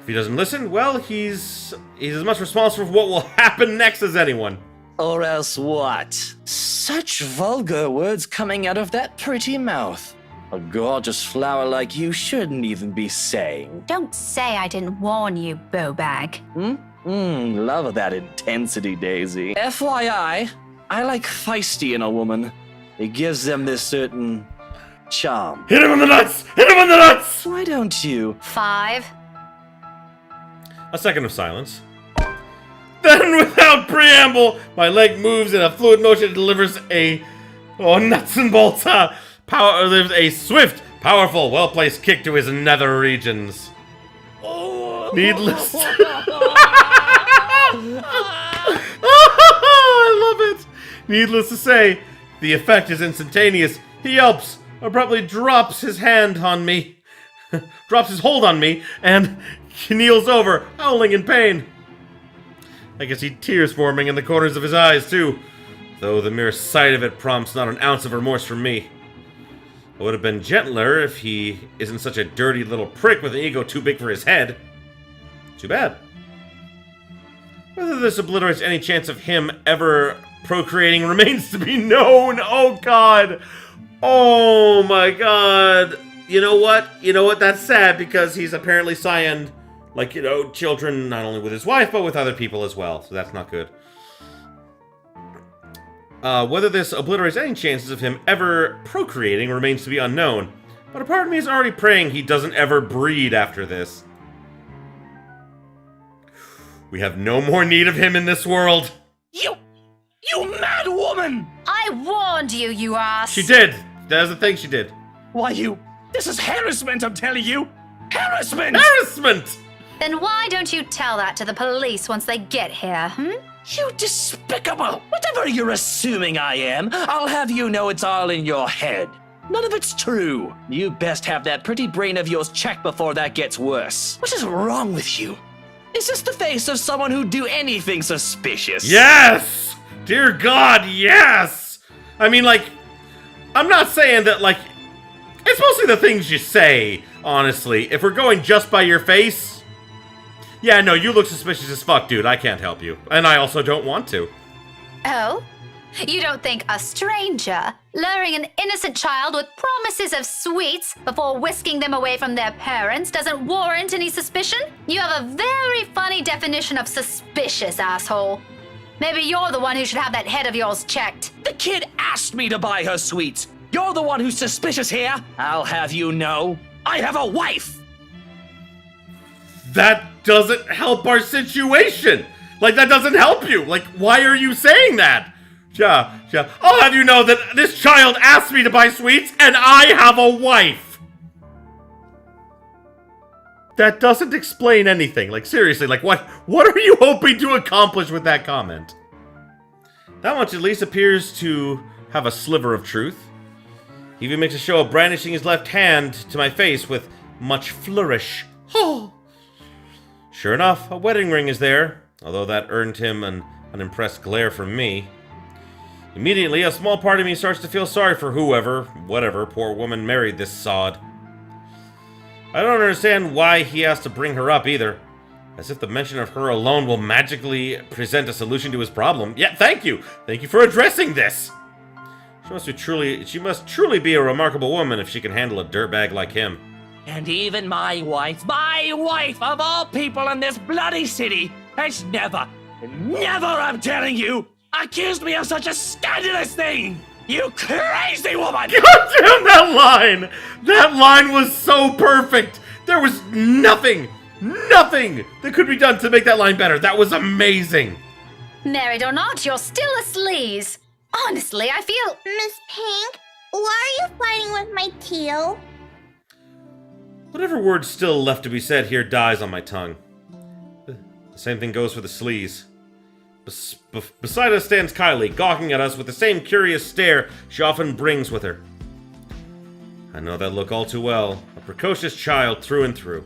If he doesn't listen, well, he's as much responsible for what will happen next as anyone.
Or else what? Such vulgar words coming out of that pretty mouth. A gorgeous flower like you shouldn't even be saying.
Don't say I didn't warn you, Bowbag.
Love that intensity, Daisy. FYI, I like feisty in a woman. It gives them this certain charm.
Hit him in the nuts! Hit him in the nuts!
Why don't you?
5.
A second of silence. Then, without preamble, my leg moves in a fluid motion and delivers a nuts and bolts. Delivers a swift, powerful, well-placed kick to his nether regions. Needless. I love it. Needless to say, the effect is instantaneous. He yelps, abruptly drops his hand on me, drops his hold on me, and kneels over, howling in pain. I can see tears forming in the corners of his eyes, too, though the mere sight of it prompts not an ounce of remorse from me. I would have been gentler if he isn't such a dirty little prick with an ego too big for his head. Too bad. Whether this obliterates any chance of him ever procreating remains to be known. Oh, God. Oh, my God. You know what? You know what? That's sad because he's apparently signed, like, you know, children not only with his wife, but with other people as well. So that's not good. Whether this obliterates any chances of him ever procreating remains to be unknown. But a part of me is already praying he doesn't ever breed after this. We have no more need of him in this world.
You mad woman!
I warned you, you ass.
She did. That's the thing she did.
Why, this is harassment, I'm telling you! Harassment!
Harassment!
Then why don't you tell that to the police once they get here,
You despicable! Whatever you're assuming I am, I'll have you know it's all in your head. None of it's true. You best have that pretty brain of yours checked before that gets worse. What is wrong with you? Is this the face of someone who'd do anything suspicious?
Yes! Dear God, yes! I mean, like, I'm not saying that, like, it's mostly the things you say, honestly. If we're going just by your face, yeah, no, you look suspicious as fuck, dude. I can't help you. And I also don't want to.
Oh? You don't think a stranger luring an innocent child with promises of sweets before whisking them away from their parents doesn't warrant any suspicion? You have a very funny definition of suspicious, asshole. Maybe you're the one who should have that head of yours checked.
The kid asked me to buy her sweets. You're the one who's suspicious here. I'll have you know, I have a wife.
That doesn't help our situation. Like, that doesn't help you. Like, why are you saying that? Yeah. I'll have you know that this child asked me to buy sweets, and I have a wife. That doesn't explain anything. Like, seriously, like, what are you hoping to accomplish with that comment? That much at least appears to have a sliver of truth. He even makes a show of brandishing his left hand to my face with much flourish. Oh. Sure enough, a wedding ring is there, although that earned him an unimpressed glare from me. Immediately, a small part of me starts to feel sorry for whatever poor woman married this sod. I don't understand why he has to bring her up either. As if the mention of her alone will magically present a solution to his problem. Yeah, thank you! Thank you for addressing this! She must truly be a remarkable woman if she can handle a dirtbag like him.
And even my wife of all people in this bloody city, has never, I'm telling you, accused me of such a scandalous thing! You crazy woman!
God damn that line! That line was so perfect! There was nothing that could be done to make that line better. That was amazing!
Married or not, you're still a sleaze. Honestly, I feel...
Miss Pink, why are you fighting with my Teal?
Whatever word still left to be said here dies on my tongue. The same thing goes for the sleaze. Beside us stands Kylie, gawking at us with the same curious stare she often brings with her. I know that look all too well. A precocious child through and through.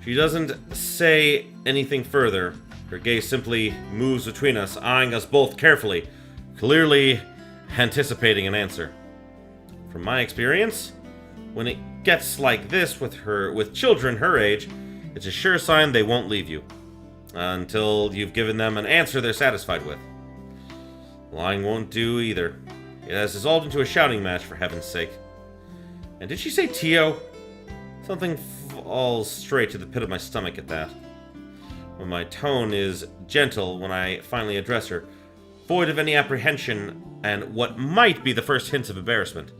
She doesn't say anything further. Her gaze simply moves between us, eyeing us both carefully, clearly anticipating an answer. From my experience, when it gets like this with children her age, it's a sure sign they won't leave you until you've given them an answer they're satisfied with. Lying won't do either. It has dissolved into a shouting match, for heaven's sake. And did she say Tio? Something falls straight to the pit of my stomach at that. When my tone is gentle when I finally address her, void of any apprehension and what might be the first hints of embarrassment.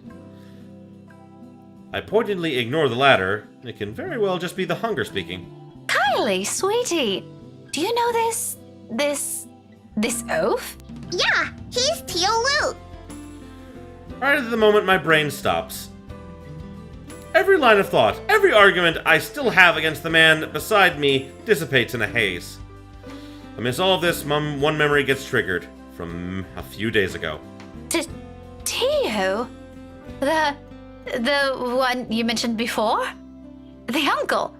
I pointedly ignore the latter. It can very well just be the hunger speaking.
Kylie, sweetie, do you know this oaf?
Yeah, he's Teal Luke.
Right at the moment my brain stops. Every line of thought, every argument I still have against the man beside me dissipates in a haze. Amidst all of this, one memory gets triggered from a few days ago.
Tio? The one you mentioned before? The uncle?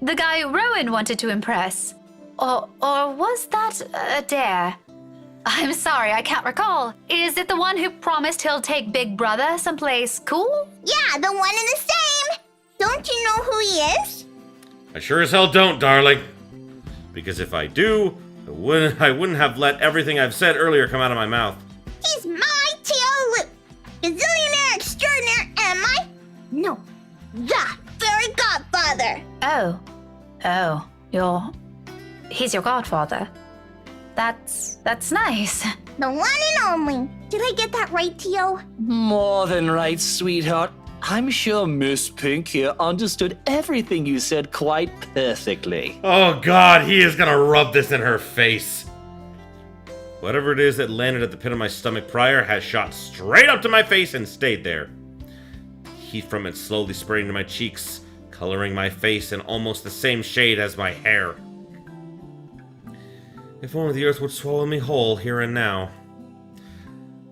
The guy Rowan wanted to impress? Or was that a dare? I'm sorry, I can't recall. Is it the one who promised he'll take Big Brother someplace cool?
Yeah, the one in the same. Don't you know who he is?
I sure as hell don't, darling. Because if I do, I wouldn't have let everything I've said earlier come out of my mouth.
He's my Teal Luke. Gazillionaire extraordinaire, am I? No, the fairy godfather.
He's your godfather. That's nice.
The one and only. Did I get that right, Tio?
More than right, sweetheart. I'm sure Miss Pink here understood everything you said quite perfectly.
Oh god, he is gonna rub this in her face. Whatever it is that landed at the pit of my stomach prior has shot straight up to my face and stayed there. Heat from it slowly spreading to my cheeks, coloring my face in almost the same shade as my hair. If only the earth would swallow me whole here and now.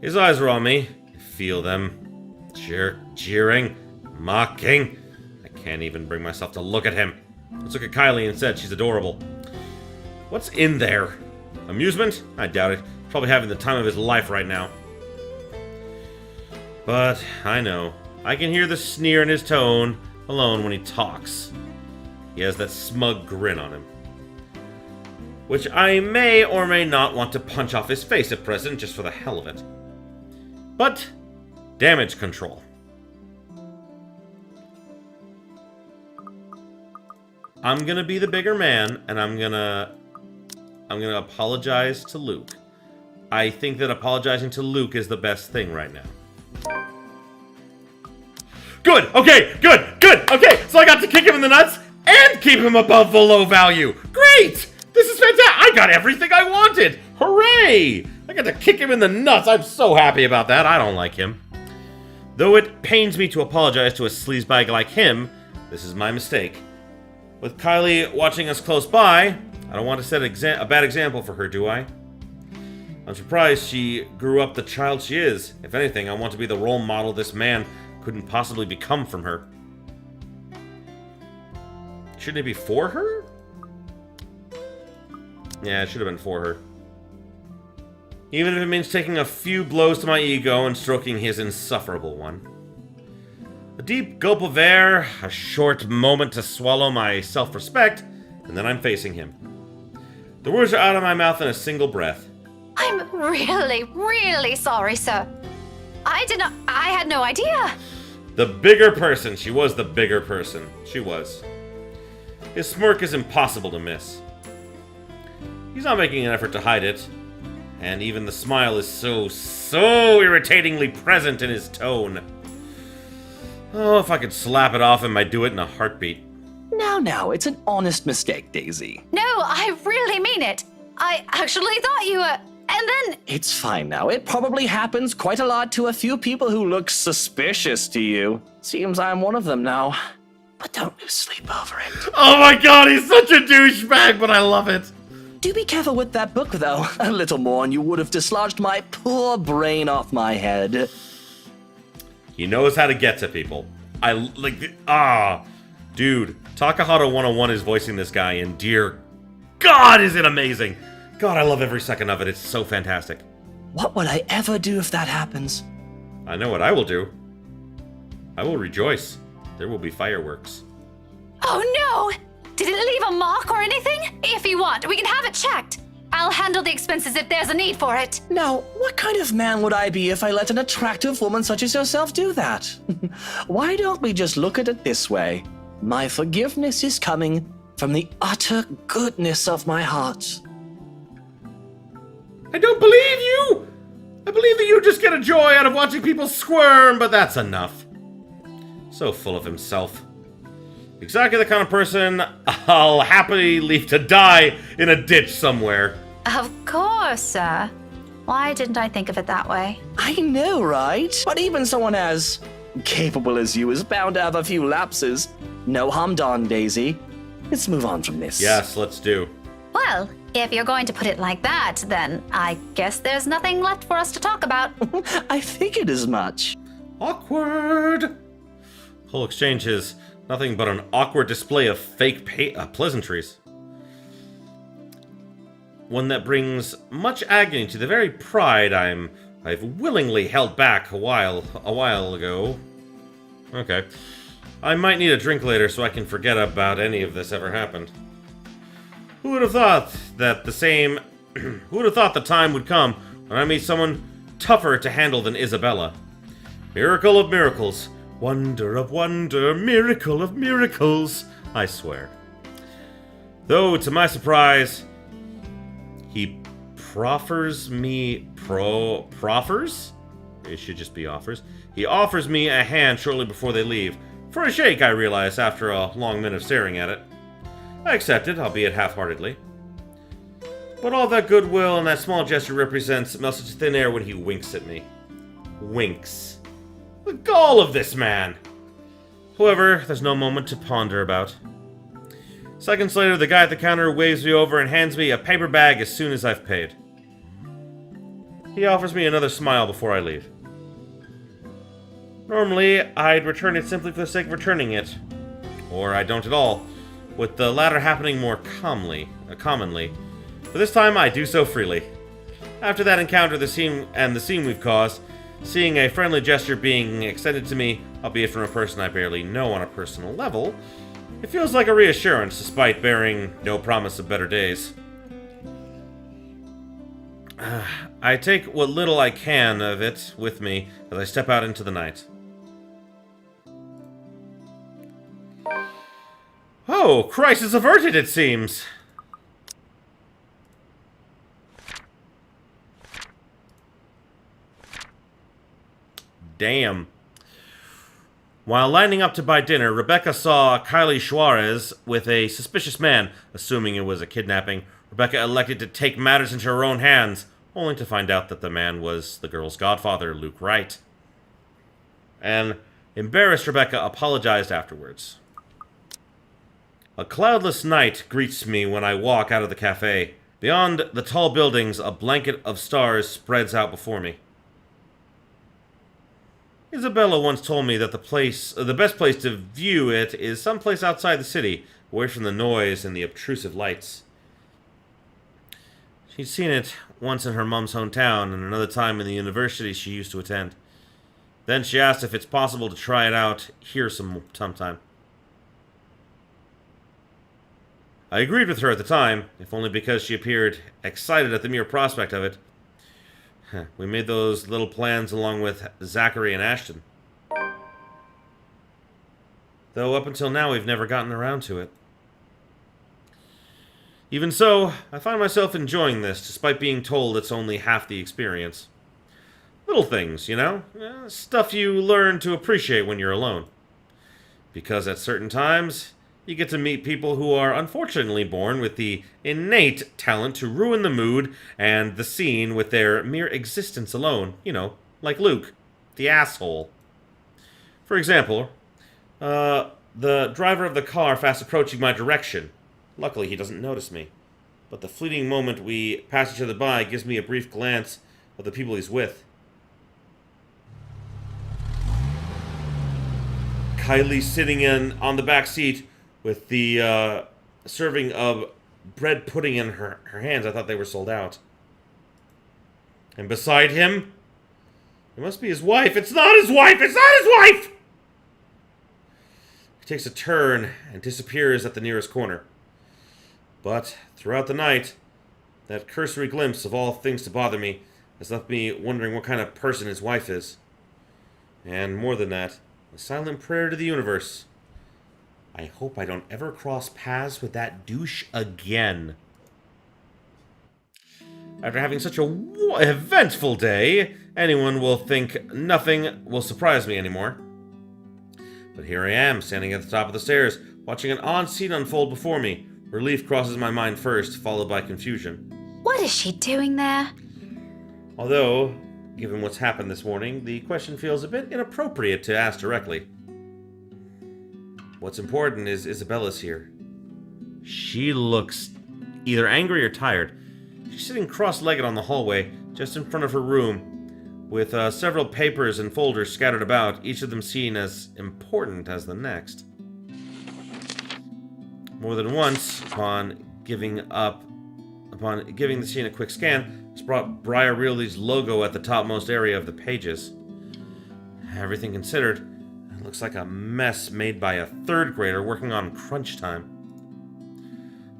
His eyes are on me. I feel them. Jeering. Mocking. I can't even bring myself to look at him. Let's look at Kylie instead. She's adorable. What's in there? Amusement? I doubt it. He's probably having the time of his life right now. But I know. I can hear the sneer in his tone alone when he talks. He has that smug grin on him, which I may or may not want to punch off his face at present just for the hell of it. But damage control. I'm gonna be the bigger man, and I'm gonna apologize to Luke. I think that apologizing to Luke is the best thing right now. Good! Okay! Good! Okay! So I got to kick him in the nuts and keep him above the low value! Great! This is fantastic! I got everything I wanted! Hooray! I got to kick him in the nuts! I'm so happy about that. I don't like him. Though it pains me to apologize to a sleazebag like him, this is my mistake. With Kylie watching us close by, I don't want to set a bad example for her, do I? I'm surprised she grew up the child she is. If anything, I want to be the role model this man couldn't possibly become from her. Shouldn't it be for her? Yeah, it should have been for her. Even if it means taking a few blows to my ego and stroking his insufferable one. A deep gulp of air, a short moment to swallow my self-respect, and then I'm facing him. The words are out of my mouth in a single breath.
I'm really, really sorry, sir. I had no idea.
The bigger person. She was the bigger person. She was. His smirk is impossible to miss. He's not making an effort to hide it. And even the smile is so irritatingly present in his tone. Oh, if I could slap it off him, I'd do it in a heartbeat.
Now, it's an honest mistake, Daisy.
No, I really mean it. I actually thought you were... And then...
It's fine now. It probably happens quite a lot to a few people who look suspicious to you. Seems I'm one of them now. But don't lose sleep over it.
Oh my god, he's such a douchebag, but I love it.
Do be careful with that book, though. A little more and you would have dislodged my poor brain off my head.
He knows how to get to people. Dude, Takahata 101 is voicing this guy, and dear God, is it amazing! God, I love every second of it. It's so fantastic.
What would I ever do if that happens?
I know what I will do. I will rejoice. There will be fireworks.
Oh no! Did it leave a mark or anything? If you want, we can have it checked. I'll handle the expenses if there's a need for it.
Now, what kind of man would I be if I let an attractive woman such as yourself do that? Why don't we just look at it this way? My forgiveness is coming from the utter goodness of my heart.
I don't believe you! I believe that you just get a joy out of watching people squirm, but that's enough. So full of himself. Exactly the kind of person I'll happily leave to die in a ditch somewhere.
Of course, sir. Why didn't I think of it that way?
I know, right? But even someone as capable as you is bound to have a few lapses. No harm done, Daisy. Let's move on from this.
Yes, let's do.
Well, if you're going to put it like that, then I guess there's nothing left for us to talk about.
I figured as much.
Awkward. Whole exchange is nothing but an awkward display of fake pleasantries. One that brings much agony to the very pride I've willingly held back a while ago. Okay. I might need a drink later so I can forget about any of this ever happened. Who would have thought who would have thought the time would come when I meet someone tougher to handle than Isabella? Miracle of miracles. Wonder of wonder, miracle of miracles, I swear. Though, to my surprise, he proffers me... proffers? It should just be offers. He offers me a hand shortly before they leave. For a shake, I realize, after a long minute of staring at it. I accepted, albeit half-heartedly. But all that goodwill and that small gesture represents melts into thin air when he winks at me. Winks. The gall of this man! However, there's no moment to ponder about. Seconds later, the guy at the counter waves me over and hands me a paper bag as soon as I've paid. He offers me another smile before I leave. Normally, I'd return it simply for the sake of returning it. Or I don't at all, with the latter happening more commonly. But this time, I do so freely. After that encounter, the scene we've caused, seeing a friendly gesture being extended to me, albeit from a person I barely know on a personal level, it feels like a reassurance, despite bearing no promise of better days. I take what little I can of it with me as I step out into the night. Oh, crisis averted, it seems! Damn. While lining up to buy dinner, Rebecca saw Kylie Suarez with a suspicious man. Assuming it was a kidnapping, Rebecca elected to take matters into her own hands, only to find out that the man was the girl's godfather, Luke Wright. And embarrassed Rebecca apologized afterwards. A cloudless night greets me when I walk out of the cafe. Beyond the tall buildings, a blanket of stars spreads out before me. Isabella once told me that the best place to view it is someplace outside the city, away from the noise and the obtrusive lights. She'd seen it once in her mom's hometown and another time in the university she used to attend. Then she asked if it's possible to try it out here sometime. I agreed with her at the time, if only because she appeared excited at the mere prospect of it. We made those little plans along with Zachary and Ashton. Though up until now we've never gotten around to it. Even so, I find myself enjoying this, despite being told it's only half the experience. Little things, you know? Stuff you learn to appreciate when you're alone. Because at certain times, you get to meet people who are unfortunately born with the innate talent to ruin the mood and the scene with their mere existence alone. You know, like Luke, the asshole. For example, the driver of the car fast approaching my direction. Luckily, he doesn't notice me. But the fleeting moment we pass each other by gives me a brief glance of the people he's with. Kylie sitting on the back seat with the serving of bread pudding in her hands. I thought they were sold out. And beside him, it must be his wife. It's not his wife! It's not his wife! He takes a turn and disappears at the nearest corner. But throughout the night, that cursory glimpse of all things to bother me has left me wondering what kind of person his wife is. And more than that, a silent prayer to the universe. I hope I don't ever cross paths with that douche again. After having such a eventful day, anyone will think nothing will surprise me anymore. But here I am, standing at the top of the stairs, watching an odd scene unfold before me. Relief crosses my mind first, followed by confusion.
What is she doing there?
Although, given what's happened this morning, the question feels a bit inappropriate to ask directly. What's important is Isabella's here. She looks either angry or tired. She's sitting cross-legged on the hallway, just in front of her room, with several papers and folders scattered about, each of them seen as important as the next. More than once, upon giving the scene a quick scan, it's brought Briar Realty's logo at the topmost area of the pages. Everything considered, it looks like a mess made by a third grader working on crunch time.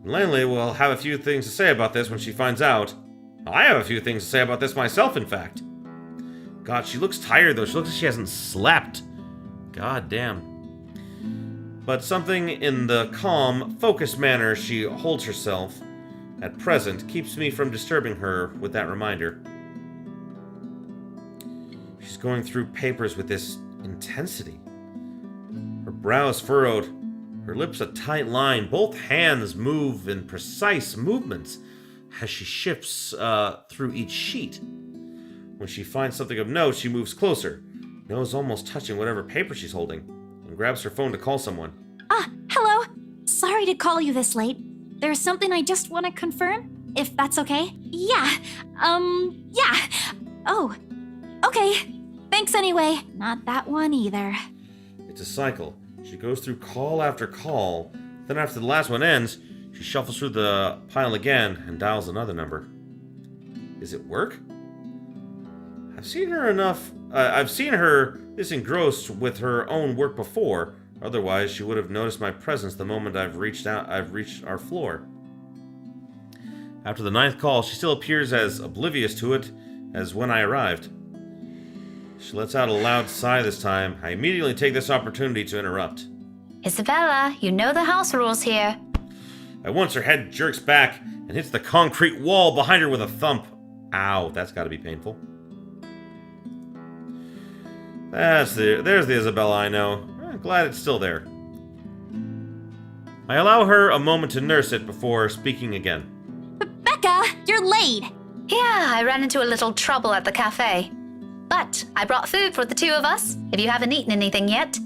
Langley will have a few things to say about this when she finds out. I have a few things to say about this myself, in fact. God, she looks tired, though. She looks like she hasn't slept. God damn. But something in the calm, focused manner she holds herself at present keeps me from disturbing her with that reminder. She's going through papers with this intensity. Her brow is furrowed, her lips a tight line, both hands move in precise movements as she shifts through each sheet. When she finds something of note, she moves closer, nose almost touching whatever paper she's holding, and grabs her phone to call someone.
Hello. Sorry to call you this late. There's something I just want to confirm, if that's okay. Yeah. Oh, okay. Thanks anyway. Not that one either.
It's a cycle. She goes through call after call, then after the last one ends, she shuffles through the pile again and dials another number. Is it work? I've seen her this engrossed with her own work before. Otherwise, she would have noticed my presence the moment I've reached our floor. After the 9th call, she still appears as oblivious to it as when I arrived. She lets out a loud sigh this time. I immediately take this opportunity to interrupt.
Isabella, you know the house rules here.
At once, her head jerks back and hits the concrete wall behind her with a thump. Ow, that's gotta be painful. There's the Isabella I know. Glad it's still there. I allow her a moment to nurse it before speaking again.
Becca, you're late.
Yeah, I ran into a little trouble at the cafe. But I brought food for the two of us, if you haven't eaten anything yet.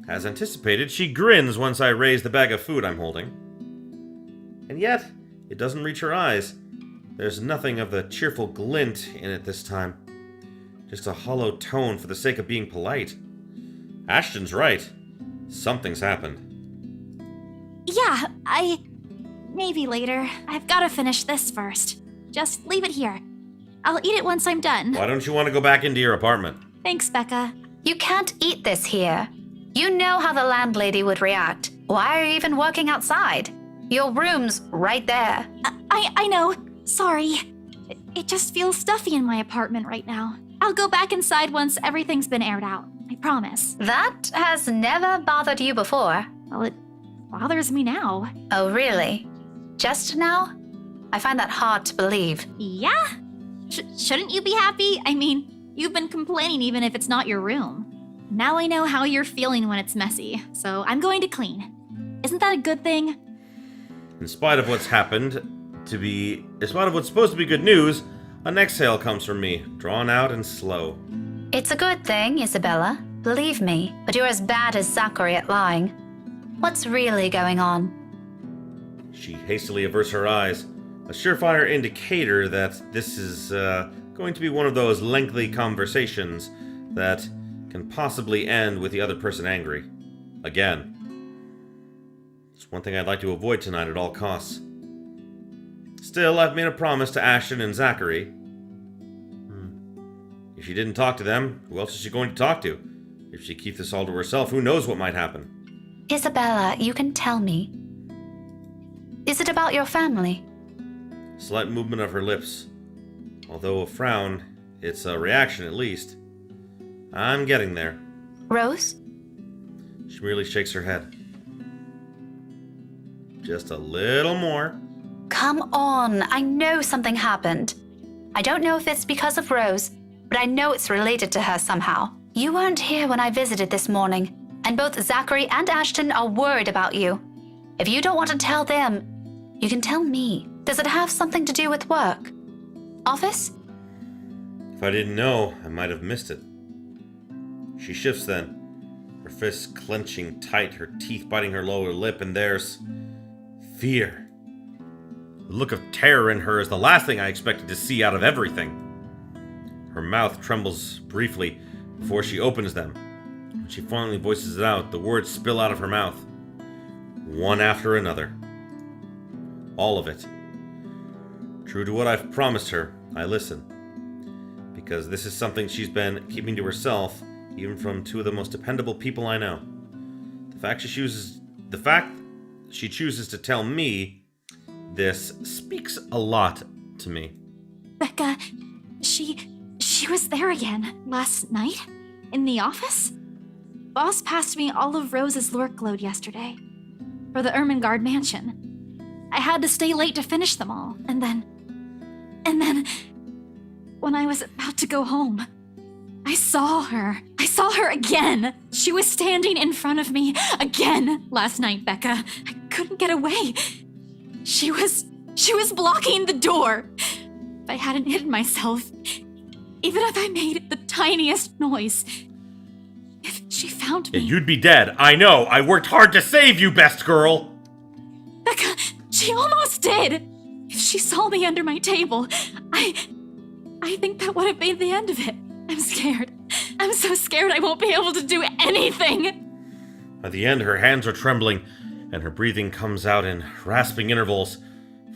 As anticipated, she grins once I raise the bag of food I'm holding. And yet, it doesn't reach her eyes. There's nothing of the cheerful glint in it this time. Just a hollow tone for the sake of being polite. Ashton's right. Something's happened.
Yeah, maybe later. I've got to finish this first. Just leave it here. I'll eat it once I'm done.
Why don't you want to go back into your apartment?
Thanks, Becca.
You can't eat this here. You know how the landlady would react. Why are you even working outside? Your room's right there.
I know. Sorry. It just feels stuffy in my apartment right now. I'll go back inside once everything's been aired out. I promise.
That has never bothered you before.
Well, it bothers me now.
Oh, really? Just now? I find that hard to believe.
Yeah? Shouldn't you be happy? I mean, you've been complaining even if it's not your room. Now I know how you're feeling when it's messy, so I'm going to clean. Isn't that a good thing?
In spite of what's happened, in spite of what's supposed to be good news, an exhale comes from me, drawn out and slow.
It's a good thing, Isabella. Believe me, but you're as bad as Zachary at lying. What's really going on?
She hastily averts her eyes, a surefire indicator that this is going to be one of those lengthy conversations that can possibly end with the other person angry. Again. It's one thing I'd like to avoid tonight at all costs. Still, I've made a promise to Ashton and Zachary. If she didn't talk to them, who else is she going to talk to? If she keeps this all to herself, who knows what might happen?
Isabella, you can tell me. Is it about your family?
Slight movement of her lips. Although a frown, it's a reaction at least. I'm getting there.
Rose?
She merely shakes her head. Just a little more.
Come on, I know something happened. I don't know if it's because of Rose, but I know it's related to her somehow. You weren't here when I visited this morning, and both Zachary and Ashton are worried about you. If you don't want to tell them, you can tell me. Does it have something to do with work? Office?
If I didn't know, I might have missed it. She shifts then, her fists clenching tight, her teeth biting her lower lip, and there's fear. The look of terror in her is the last thing I expected to see out of everything. Her mouth trembles briefly before she opens them. When she finally voices it out, the words spill out of her mouth. One after another. All of it. True to what I've promised her, I listen. Because this is something she's been keeping to herself, even from two of the most dependable people I know. The fact she chooses to tell me this speaks a lot to me.
Becca, she was there again last night in the office. Boss passed me all of Rose's Lurk load yesterday for the Ermengarde mansion. I had to stay late to finish them all, and then when I was about to go home, I saw her again. She was standing in front of me again last night, Becca. I couldn't get away. She was blocking the door. If I hadn't hidden myself, even if I made the tiniest noise, if she found me...
Yeah, you'd be dead. I know. I worked hard to save you, best girl.
Becca, she almost did. If she saw me under my table, I think that would have been the end of it. I'm scared. I'm so scared I won't be able to do anything.
At the end, her hands are trembling, and her breathing comes out in rasping intervals.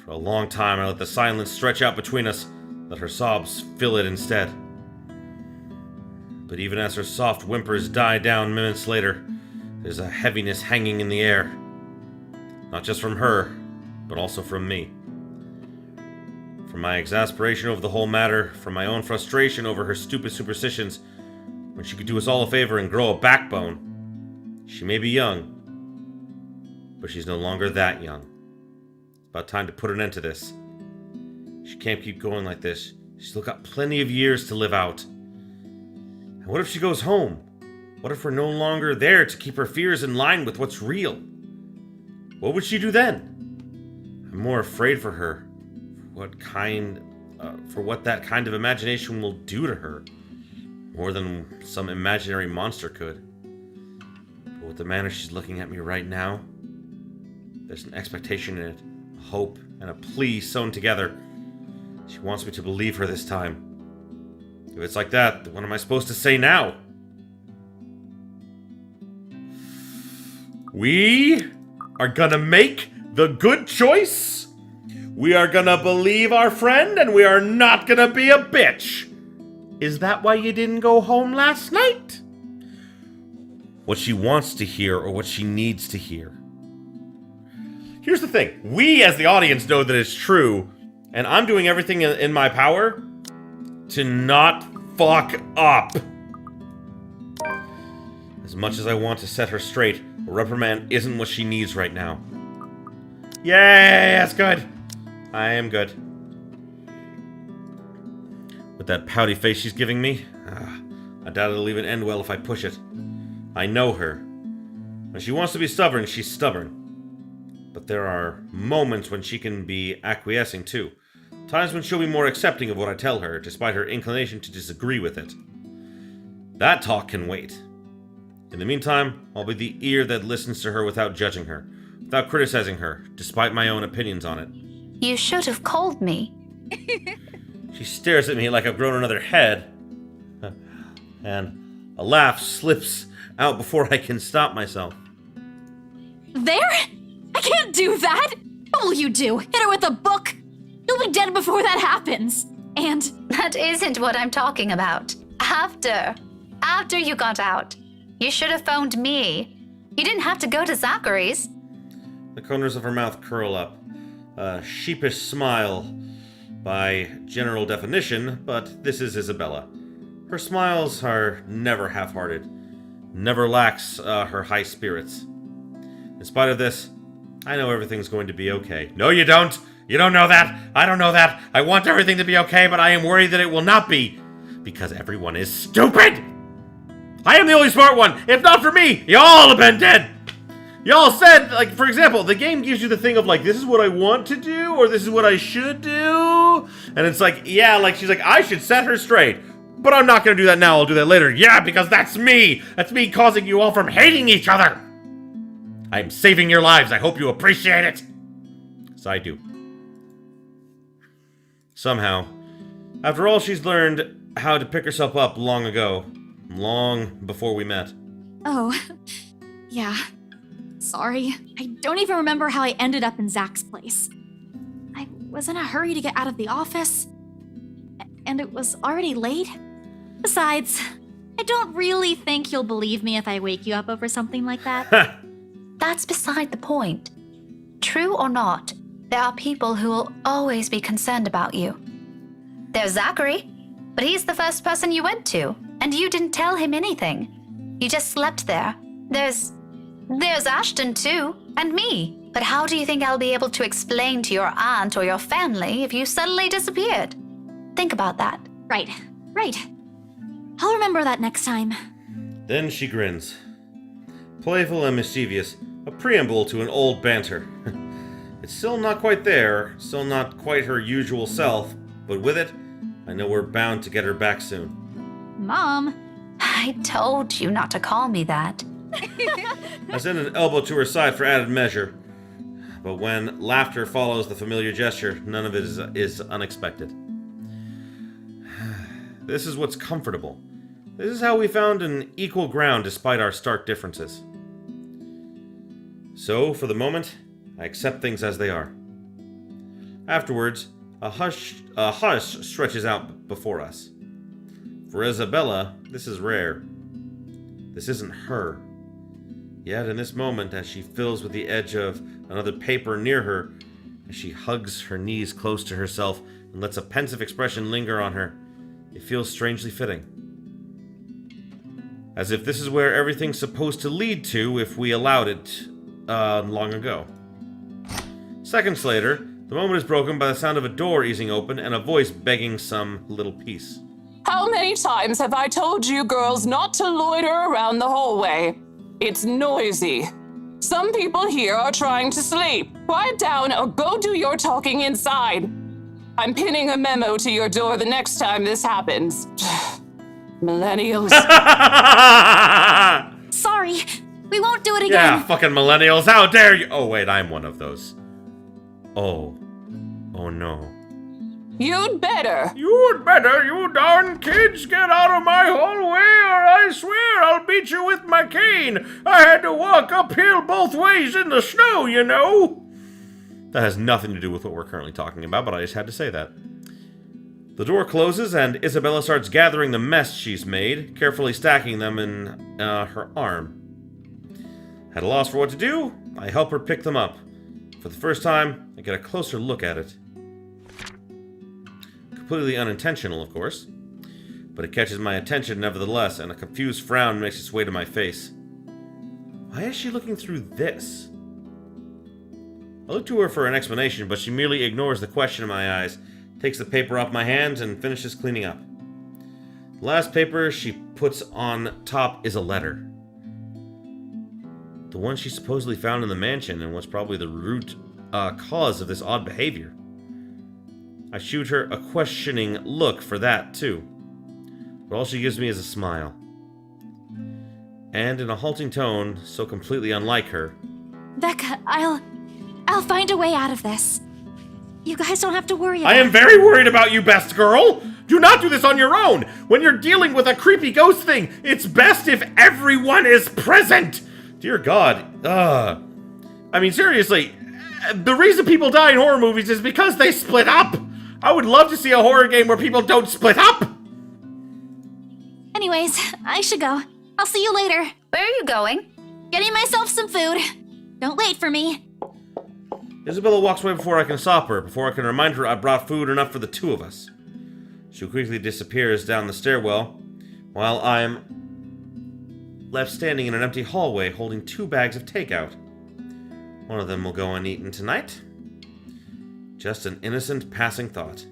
For a long time, I let the silence stretch out between us, let her sobs fill it instead. But even as her soft whimpers die down minutes later, there's a heaviness hanging in the air. Not just from her, but also from me. From my exasperation over the whole matter, from my own frustration over her stupid superstitions, when she could do us all a favor and grow a backbone. She may be young, but she's no longer that young. It's about time to put an end to this. She can't keep going like this. She's still got plenty of years to live out. And what if she goes home? What if we're no longer there to keep her fears in line with what's real? What would she do then? I'm more afraid for her. For what that kind of imagination will do to her. More than some imaginary monster could. But with the manner she's looking at me right now, there's an expectation in it, a hope, and a plea sewn together. She wants me to believe her this time. If it's like that, then what am I supposed to say now? We are gonna make the good choice. We are gonna believe our friend, and we are not gonna be a bitch. Is that why you didn't go home last night? What she wants to hear or what she needs to hear. Here's the thing. We, as the audience, know that it's true, and I'm doing everything in my power to not fuck up. As much as I want to set her straight, a reprimand isn't what she needs right now. Yay, that's good. I am good. With that pouty face she's giving me, I doubt it'll even end well if I push it. I know her. When she wants to be stubborn, she's stubborn. But there are moments when she can be acquiescing too. Times when she'll be more accepting of what I tell her, despite her inclination to disagree with it. That talk can wait. In the meantime, I'll be the ear that listens to her without judging her, without criticizing her, despite my own opinions on it.
You should have called me.
She stares at me like I've grown another head, and a laugh slips out before I can stop myself.
There? I can't do that! What will you do? Hit her with a book? You'll be dead before that happens. And
That isn't what I'm talking about. After you got out, you should have phoned me. You didn't have to go to Zachary's.
The corners of her mouth curl up. A sheepish smile by general definition, but this is Isabella. Her smiles are never half-hearted, never lacks her high spirits. In spite of this, I know everything's going to be okay. No, you don't! You don't know that! I don't know that! I want everything to be okay, but I am worried that it will not be. Because everyone is stupid! I am the only smart one! If not for me, y'all have been dead! Y'all said, like, for example, the game gives you the thing of, like, this is what I want to do, or this is what I should do. And it's like, yeah, like, she's like, I should set her straight. But I'm not going to do that now, I'll do that later. Yeah, because that's me! That's me causing you all from hating each other! I am saving your lives, I hope you appreciate it! Yes, I do. Somehow, after all she's learned how to pick herself up long ago, long before we met.
oh, yeah. Sorry. I don't even remember how I ended up in Zach's place. I was in a hurry to get out of the office, and it was already late. Besides, I don't really think you'll believe me if I wake you up over something like that.
That's beside the point. True or not, there are people who will always be concerned about you. There's Zachary, but he's the first person you went to, and you didn't tell him anything. You just slept there. There's Ashton too, and me. But how do you think I'll be able to explain to your aunt or your family if you suddenly disappeared? Think about that.
Right. I'll remember that next time.
Then she grins. Playful and mischievous, a preamble to an old banter. It's still not quite there, still not quite her usual self, but with it, I know we're bound to get her back soon.
Mom.
I told you not to call me that.
I send an elbow to her side for added measure, but when laughter follows the familiar gesture, none of it is unexpected. This is what's comfortable. This is how we found an equal ground despite our stark differences. So, for the moment, I accept things as they are. Afterwards, a hush stretches out before us. For Isabella, this is rare. This isn't her. Yet in this moment, as she fills with the edge of another paper near her, as she hugs her knees close to herself and lets a pensive expression linger on her, it feels strangely fitting. As if this is where everything's supposed to lead to if we allowed it long ago. Seconds later, the moment is broken by the sound of a door easing open and a voice begging some little piece.
How many times have I told you girls not to loiter around the hallway? It's noisy. Some people here are trying to sleep. Quiet down or go do your talking inside. I'm pinning a memo to your door the next time this happens. Millennials.
Sorry. We won't do it again.
Yeah, fucking millennials, how dare you! Oh wait, I'm one of those. Oh no.
You'd better.
You'd better, you darn kids, get out of my hallway or I swear I'll beat you with my cane. I had to walk uphill both ways in the snow, you know. That has nothing to do with what we're currently talking about, but I just had to say that. The door closes and Isabella starts gathering the mess she's made, carefully stacking them in her arm. At a loss for what to do, I help her pick them up. For the first time, I get a closer look at it. Completely unintentional, of course, but it catches my attention nevertheless, and a confused frown makes its way to my face. Why is she looking through this? I look to her for an explanation, but she merely ignores the question in my eyes, takes the paper off my hands, and finishes cleaning up. The last paper she puts on top is a letter. The one she supposedly found in the mansion, and was probably the root cause of this odd behavior. I shoot her a questioning look for that, too. But all she gives me is a smile. And in a halting tone, so completely unlike her.
Becca, I'll find a way out of this. You guys don't have to worry about
I am very worried about you, best girl! Do not do this on your own! When you're dealing with a creepy ghost thing, it's best if everyone is present! Dear God, I mean, seriously, the reason people die in horror movies is because they split up! I would love to see a horror game where people don't split up!
Anyways, I should go. I'll see you later.
Where are you going?
Getting myself some food. Don't wait for me.
Isabella walks away before I can stop her, before I can remind her I brought food enough for the two of us. She quickly disappears down the stairwell, while I'm left standing in an empty hallway holding 2 bags of takeout. One of them will go uneaten tonight. Just an innocent passing thought.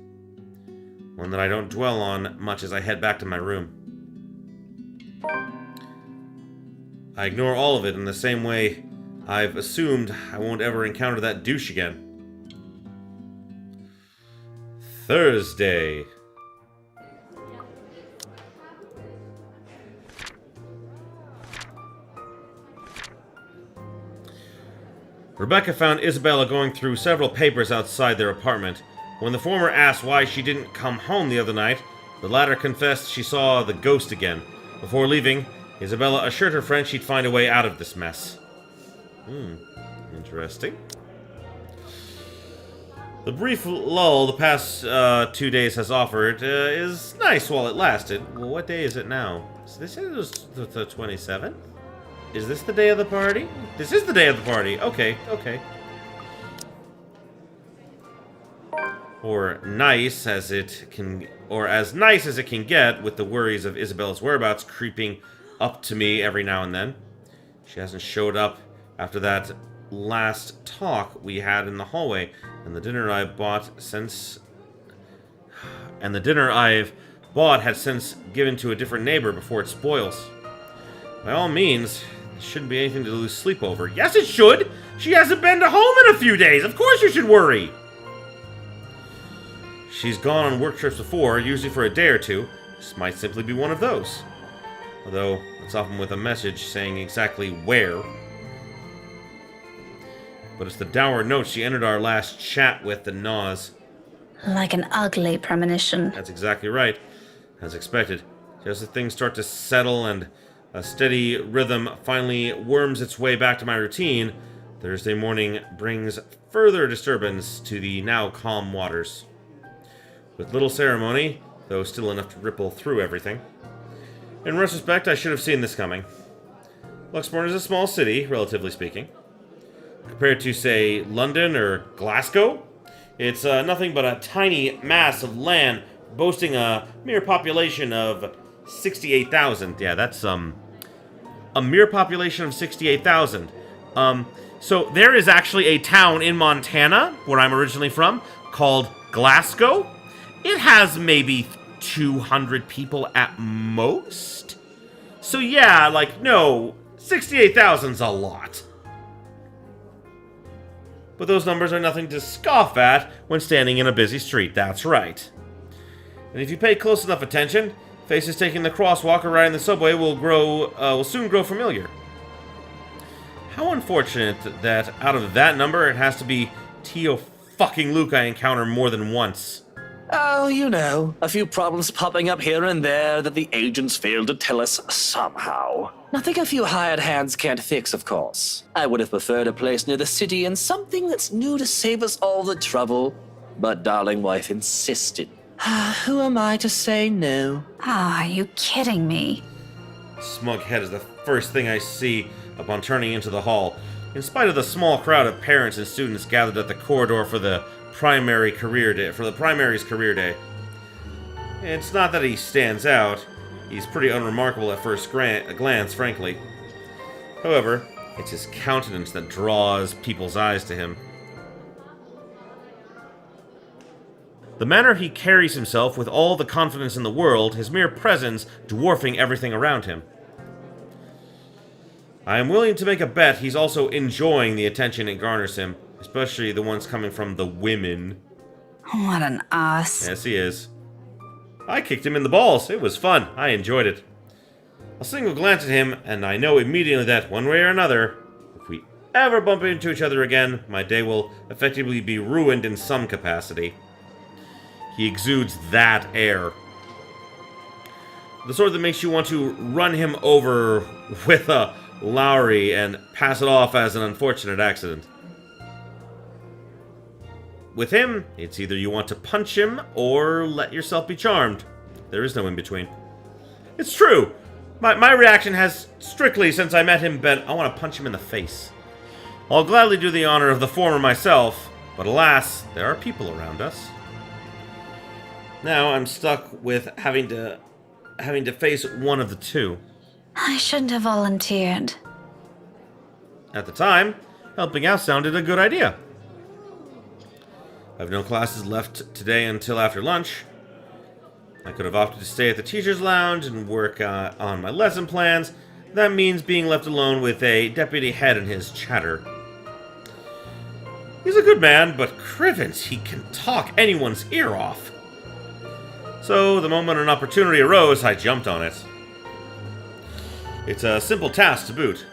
One that I don't dwell on much as I head back to my room. I ignore all of it in the same way I've assumed I won't ever encounter that douche again. Thursday. Rebecca found Isabella going through several papers outside their apartment. When the former asked why she didn't come home the other night, the latter confessed she saw the ghost again. Before leaving, Isabella assured her friend she'd find a way out of this mess. Interesting. The brief lull the past 2 days has offered is nice while it lasted. Well, what day is it now? So this is the 27th? Is this the day of the party? This is the day of the party. Okay. Or nice as it can, or as nice as it can get, with the worries of Isabella's whereabouts creeping up to me every now and then. She hasn't showed up after that last talk we had in the hallway, and the dinner I've bought had since given to a different neighbor before it spoils. By all means, there shouldn't be anything to lose sleep over. Yes, it should! She hasn't been to home in a few days! Of course you should worry! She's gone on work trips before, usually for a day or two. This might simply be one of those. Although, it's often with a message saying exactly where. But it's the dour note she entered our last chat with that gnaws.
Like an ugly premonition.
That's exactly right. As expected. Just as things start to settle and a steady rhythm finally worms its way back to my routine, Thursday morning brings further disturbance to the now calm waters. With little ceremony, though still enough to ripple through everything. In retrospect, I should have seen this coming. Luxembourg is a small city, relatively speaking. Compared to, say, London or Glasgow, it's nothing but a tiny mass of land boasting a mere population of 68,000. Yeah, that's, a mere population of 68,000. So there is actually a town in Montana, where I'm originally from, called Glasgow. It has maybe 200 people at most. So yeah, like, no, 68,000's a lot. But those numbers are nothing to scoff at when standing in a busy street, that's right. And if you pay close enough attention, faces taking the crosswalk or riding the subway will soon grow familiar. How unfortunate that out of that number it has to be Tio fucking Luke I encounter more than once.
Oh, you know, a few problems popping up here and there that the agents failed to tell us somehow. Nothing a few hired hands can't fix, of course. I would have preferred a place near the city and something that's new to save us all the trouble, but darling wife insisted. Who am I to say no?
Ah, are you kidding me?
Smug head is the first thing I see upon turning into the hall. In spite of the small crowd of parents and students gathered at the corridor for the primary's career day. It's not that he stands out. He's pretty unremarkable at first glance, frankly. However, it's his countenance that draws people's eyes to him. The manner he carries himself with all the confidence in the world, his mere presence dwarfing everything around him. I am willing to make a bet he's also enjoying the attention it garners him, especially the ones coming from the women.
What an ass.
Yes, he is. I kicked him in the balls. It was fun. I enjoyed it. A single glance at him, and I know immediately that, one way or another, if we ever bump into each other again, my day will effectively be ruined in some capacity. He exudes that air. The sort that makes you want to run him over with a Lowry and pass it off as an unfortunate accident. With him, it's either you want to punch him or let yourself be charmed. There is no in-between. It's true! My reaction has strictly, since I met him, been, I want to punch him in the face. I'll gladly do the honor of the former myself, but alas, there are people around us. Now I'm stuck with having to face one of the two.
I shouldn't have volunteered.
At the time, helping out sounded a good idea. I have no classes left today until after lunch. I could have opted to stay at the teacher's lounge and work on my lesson plans. That means being left alone with a deputy head and his chatter. He's a good man, but crivens, he can talk anyone's ear off. So, the moment an opportunity arose, I jumped on it. It's a simple task to boot.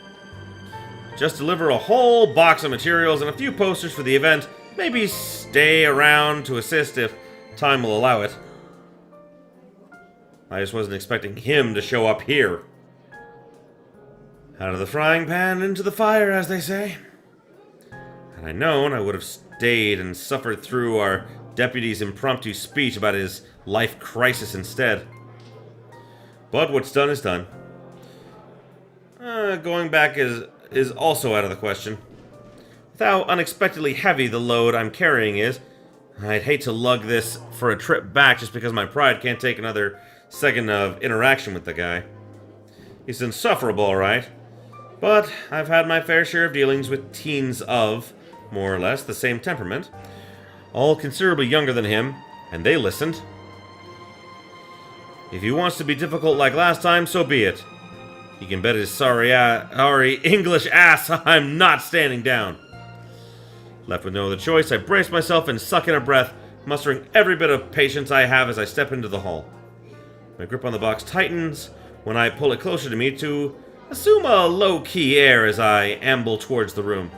Just deliver a whole box of materials and a few posters for the event. Maybe stay around to assist if time will allow it. I just wasn't expecting him to show up here. Out of the frying pan into the fire, as they say. Had I known, I would have stayed and suffered through our deputy's impromptu speech about his life crisis instead. But what's done is done. Going back is also out of the question. With how unexpectedly heavy the load I'm carrying is, I'd hate to lug this for a trip back just because my pride can't take another second of interaction with the guy. He's insufferable, alright. But I've had my fair share of dealings with teens of, more or less, the same temperament. All considerably younger than him, and they listened. If he wants to be difficult like last time, so be it. He can bet his sorry English ass I'm not standing down. Left with no other choice, I brace myself and suck in a breath, mustering every bit of patience I have as I step into the hall. My grip on the box tightens when I pull it closer to me to assume a low-key air as I amble towards the room.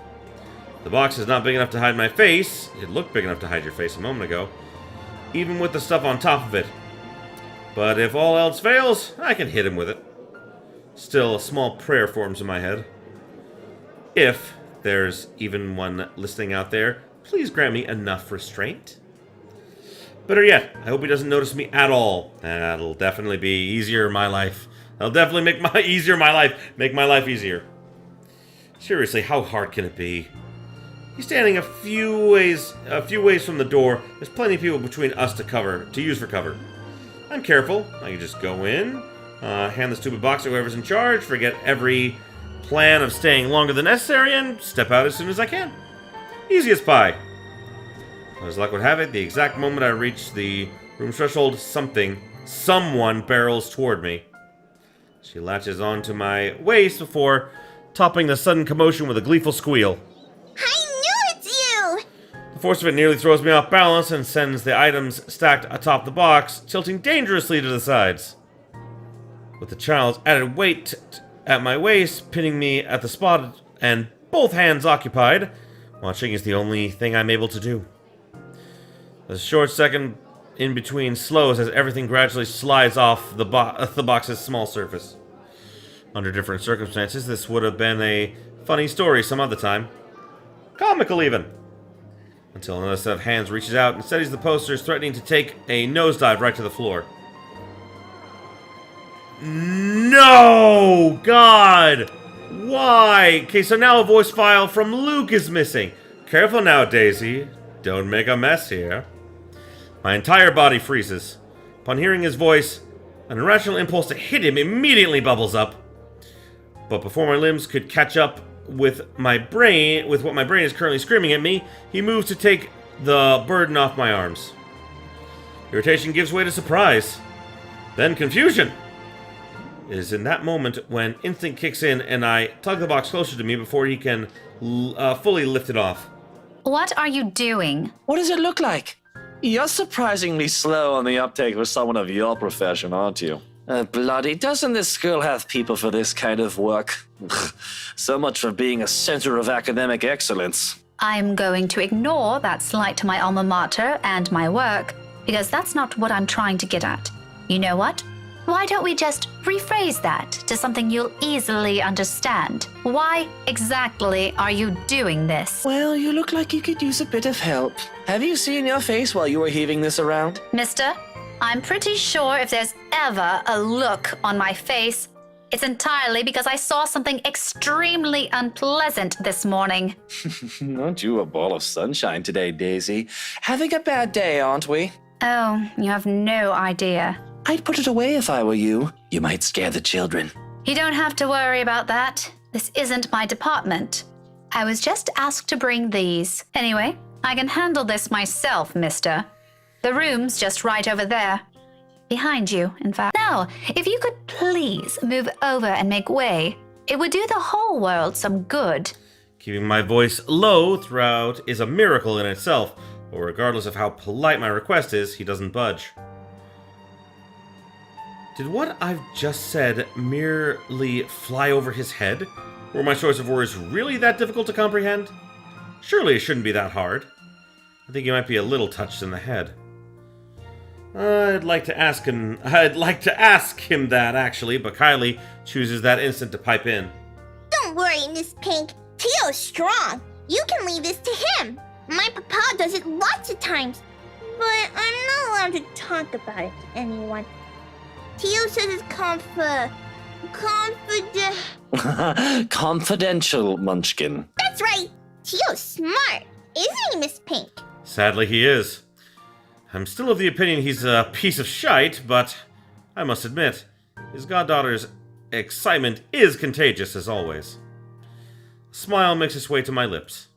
The box is not big enough to hide my face. It looked big enough to hide your face a moment ago, even with the stuff on top of it. But if all else fails, I can hit him with it. Still, a small prayer forms in my head. If there's even one listening out there, please grant me enough restraint. Better yet, I hope he doesn't notice me at all. That'll definitely be easier in my life. That'll definitely make my life easier. Seriously, how hard can it be? He's standing a few ways from the door. There's plenty of people between us to use for cover. I'm careful. I can just go in, hand the stupid box to whoever's in charge, forget every plan of staying longer than necessary, and step out as soon as I can. Easy as pie. As luck would have it, the exact moment I reach the room threshold, someone barrels toward me. She latches onto my waist before topping the sudden commotion with a gleeful squeal.
I knew it's you!
The force of it nearly throws me off balance and sends the items stacked atop the box tilting dangerously to the sides. With the child's added weight at my waist, pinning me at the spot, and both hands occupied, watching is the only thing I'm able to do. A short second in between slows as everything gradually slides off the box's small surface. Under different circumstances, this would have been a funny story some other time. Comical, even. until another set of hands reaches out and steadies the posters, threatening to take a nosedive right to the floor. No! God! Why? Okay, so now a voice file from Luke is missing. Careful now, Daisy. Don't make a mess here. My entire body freezes. Upon hearing his voice, an irrational impulse to hit him immediately bubbles up. But before my limbs could catch up with what my brain is currently screaming at me, he moves to take the burden off my arms. Irritation gives way to surprise. Then confusion. It is in that moment when instinct kicks in and I tug the box closer to me before he can fully lift it off.
What are you doing?
What does it look like? You're surprisingly slow on the uptake for someone of your profession, aren't you? Bloody, doesn't this school have people for this kind of work? So much for being a center of academic excellence.
I'm going to ignore that slight to my alma mater and my work, because that's not what I'm trying to get at. You know what? Why don't we just rephrase that to something you'll easily understand? Why exactly are you doing this?
Well, you look like you could use a bit of help. Have you seen your face while you were heaving this around?
Mister, I'm pretty sure if there's ever a look on my face, it's entirely because I saw something extremely unpleasant this morning.
Aren't you a ball of sunshine today, Daisy? Having a bad day, aren't we?
Oh, you have no idea.
I'd put it away if I were you. You might scare the children.
You don't have to worry about that. This isn't my department. I was just asked to bring these. Anyway, I can handle this myself, mister. The room's just right over there. Behind you, in fact. Now, if you could please move over and make way, it would do the whole world some good.
Keeping my voice low throughout is a miracle in itself, but regardless of how polite my request is, he doesn't budge. Did what I've just said merely fly over his head? Were my choice of words really that difficult to comprehend? Surely it shouldn't be that hard. I think he might be a little touched in the head. I'd like to ask him that, actually, but Kylie chooses that instant to pipe in.
Don't worry, Miss Pink. Tio's strong. You can leave this to him. My papa does it lots of times. But I'm not allowed to talk about it to anyone. Tio says it's
confidential, Munchkin.
That's right. Tio's smart, isn't he, Miss Pink?
Sadly, he is. I'm still of the opinion he's a piece of shite, but I must admit, his goddaughter's excitement is contagious as always. A smile makes its way to my lips.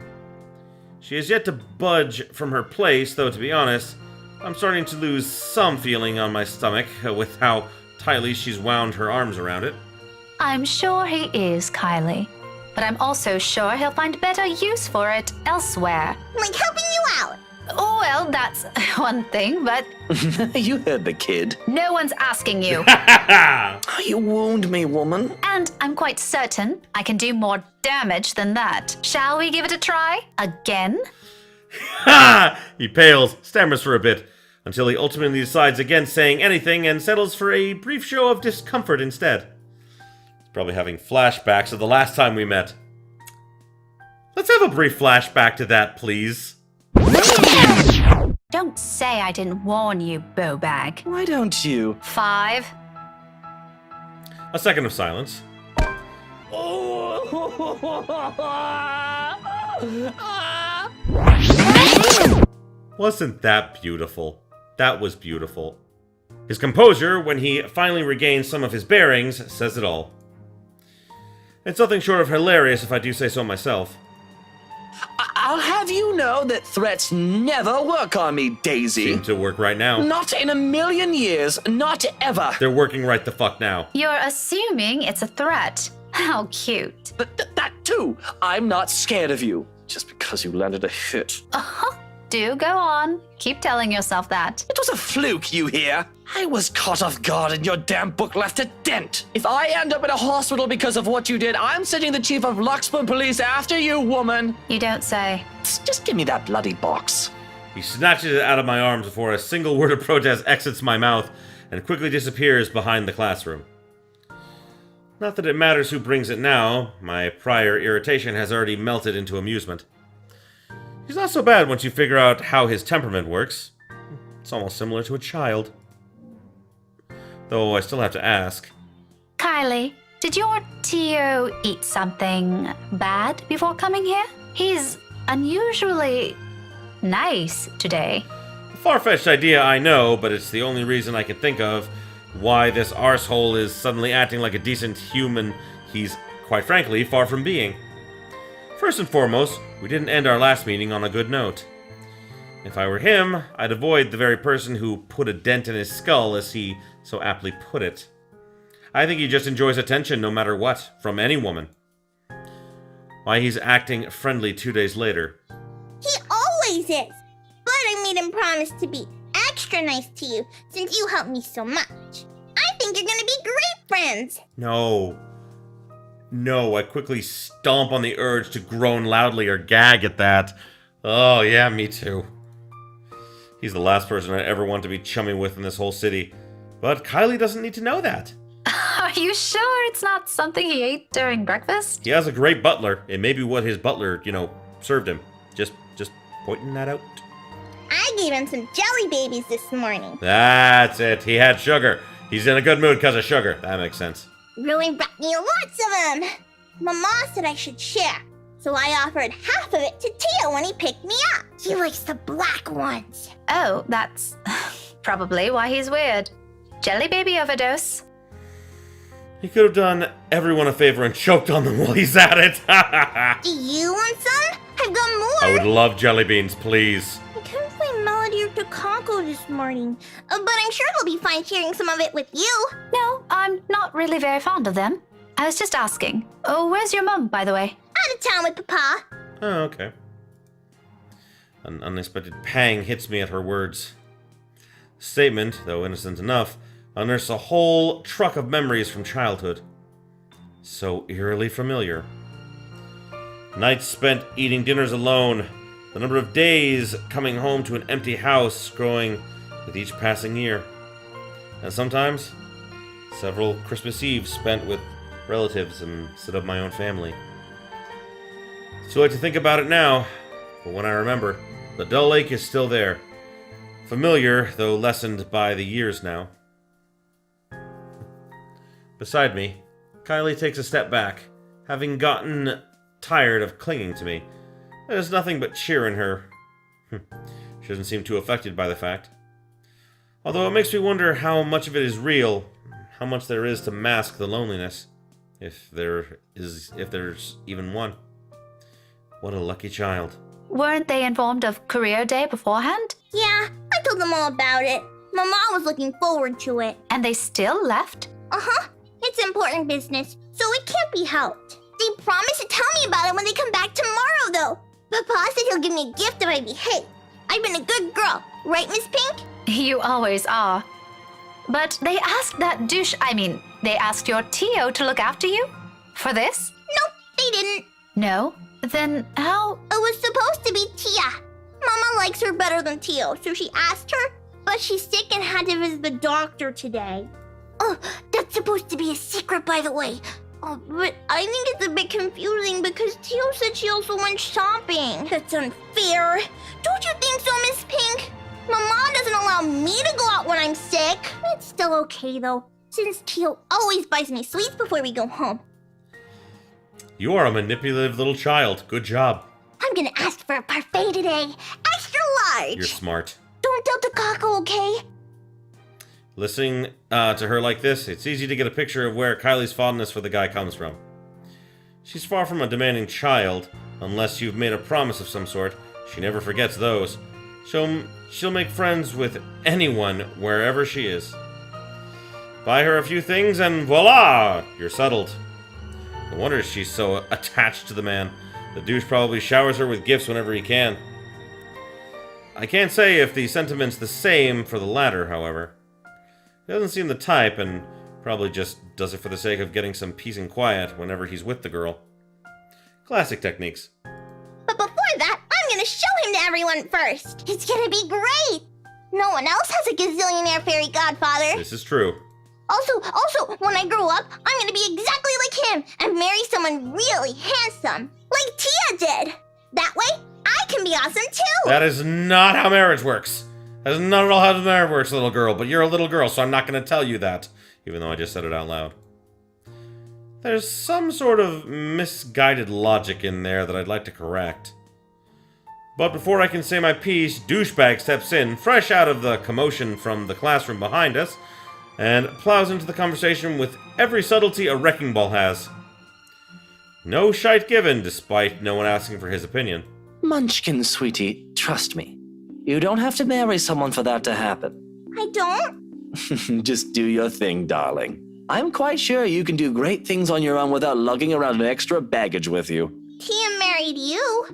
She has yet to budge from her place, though to be honest, I'm starting to lose some feeling on my stomach with how tightly she's wound her arms around it.
I'm sure he is, Kylie. But I'm also sure he'll find better use for it elsewhere.
Like helping you out.
Oh, well, that's one thing, but
You heard the kid.
no one's asking you.
You wound me, woman.
And I'm quite certain I can do more damage than that. Shall we give it a try? Again?
Ha! He pales, stammers for a bit, until he ultimately decides against saying anything and settles for a brief show of discomfort instead. He's probably having flashbacks of the last time we met. Let's have a brief flashback to that, please.
Don't say I didn't warn you, Bowbag.
Why don't you?
5.
A second of silence. Wasn't that beautiful? That was beautiful. His composure, when he finally regains some of his bearings, says it all. It's nothing short of hilarious if I do say so myself.
I'll have you know that threats never work on me, Daisy.
Seem to work right now.
Not in a million years, not ever.
They're working right the fuck now.
You're assuming it's a threat. How cute.
That too. I'm not scared of you, just because you landed a hit.
Do go on. Keep telling yourself that.
It was a fluke, you hear? I was caught off guard and your damn book left a dent. If I end up in a hospital because of what you did, I'm sending the chief of Luxburn Police after you, woman.
You don't say.
Just give me that bloody box.
He snatches it out of my arms before a single word of protest exits my mouth and quickly disappears behind the classroom. Not that it matters who brings it now. My prior irritation has already melted into amusement. He's not so bad once you figure out how his temperament works. It's almost similar to a child. Though I still have to ask.
Kylie, did your Tio eat something bad before coming here? He's unusually nice today.
A far-fetched idea, I know, but it's the only reason I can think of why this arsehole is suddenly acting like a decent human he's, quite frankly, far from being. First and foremost, we didn't end our last meeting on a good note. If I were him, I'd avoid the very person who put a dent in his skull, as he so aptly put it. I think he just enjoys attention no matter what, from any woman. Why he's acting friendly 2 days later.
He always is. But I made him promise to be extra nice to you since you helped me so much. I think you're gonna be great friends.
No, I quickly stomp on the urge to groan loudly or gag at that. Oh yeah, me too. He's the last person I'd ever want to be chummy with in this whole city. But Kylie doesn't need to know that.
Are you sure it's not something he ate during breakfast?
He has a great butler. It may be what his butler, served him. Just pointing that out.
I gave him some jelly babies this morning.
That's it. He had sugar. He's in a good mood because of sugar. That makes sense.
Really brought me lots of them. Mama said I should share, so I offered half of it to Tio when he picked me up. He likes the black ones.
Oh, that's probably why he's weird. Jelly baby overdose.
He could have done everyone a favor and choked on them while he's at it.
Do you want some? I've got more.
I would love jelly beans, please.
I couldn't find Melody or Takako this morning, but I'm sure they'll be fine sharing some of it with you.
No, I'm not really very fond of them. I was just asking. Oh, where's your mum, by the way?
Out of town with Papa.
Oh, okay. An unexpected pang hits me at her words. Statement, though innocent enough, unearths a whole truck of memories from childhood. So eerily familiar. Nights spent eating dinners alone, the number of days coming home to an empty house growing with each passing year. And sometimes, several Christmas Eves spent with relatives instead of my own family. It's too late to think about it now, but when I remember, the dull ache is still there. Familiar, though lessened by the years now. Beside me, Kylie takes a step back, having gotten tired of clinging to me. There's nothing but cheer in her. She doesn't seem too affected by the fact. Although it makes me wonder how much of it is real, how much there is to mask the loneliness, if there's even one. What a lucky child.
Weren't they informed of career day beforehand?
Yeah, I told them all about it. Mama was looking forward to it.
And they still left?
Uh-huh. It's important business, so it can't be helped. They promised to tell me about it when they come back tomorrow, though. Papa said he'll give me a gift if I behave. I've been a good girl, right, Miss Pink?
You always are. But they asked they asked your Tio to look after you? For this?
Nope, they didn't.
No? Then how?
It was supposed to be Tia. Mama likes her better than Tio, so she asked her, but she's sick and had to visit the doctor today. Oh, that's supposed to be a secret, by the way. Oh, but I think it's a bit confusing because Tio said she also went shopping. That's unfair. Don't you think so, Miss Pink? Mama doesn't allow me to go out when I'm sick. It's still okay, though, since Tio always buys me sweets before we go home.
You are a manipulative little child. Good job.
I'm gonna ask for a parfait today. Extra large.
You're smart.
Don't tell Takako, okay?
Listening to her like this, it's easy to get a picture of where Kylie's fondness for the guy comes from. She's far from a demanding child, unless you've made a promise of some sort. She never forgets those. She'll make friends with anyone, wherever she is. Buy her a few things and voila! You're settled. No wonder she's so attached to the man. The douche probably showers her with gifts whenever he can. I can't say if the sentiment's the same for the latter, however. He doesn't seem the type, and probably just does it for the sake of getting some peace and quiet whenever he's with the girl. Classic techniques.
But before that, I'm gonna show him to everyone first. It's gonna be great. No one else has a gazillionaire fairy godfather.
This is true.
Also, when I grow up, I'm gonna be exactly like him and marry someone really handsome, like Tia did. That way, I can be awesome too!
That is not how marriage works. That is not at all how marriage works, little girl. But you're a little girl, so I'm not going to tell you that, even though I just said it out loud. There's some sort of misguided logic in there that I'd like to correct. But before I can say my piece, douchebag steps in, fresh out of the commotion from the classroom behind us, and plows into the conversation with every subtlety a wrecking ball has. No shite given, despite no one asking for his opinion.
Munchkin, sweetie, trust me. You don't have to marry someone for that to happen.
I don't?
Just do your thing, darling. I'm quite sure you can do great things on your own without lugging around an extra baggage with you.
Tia married you.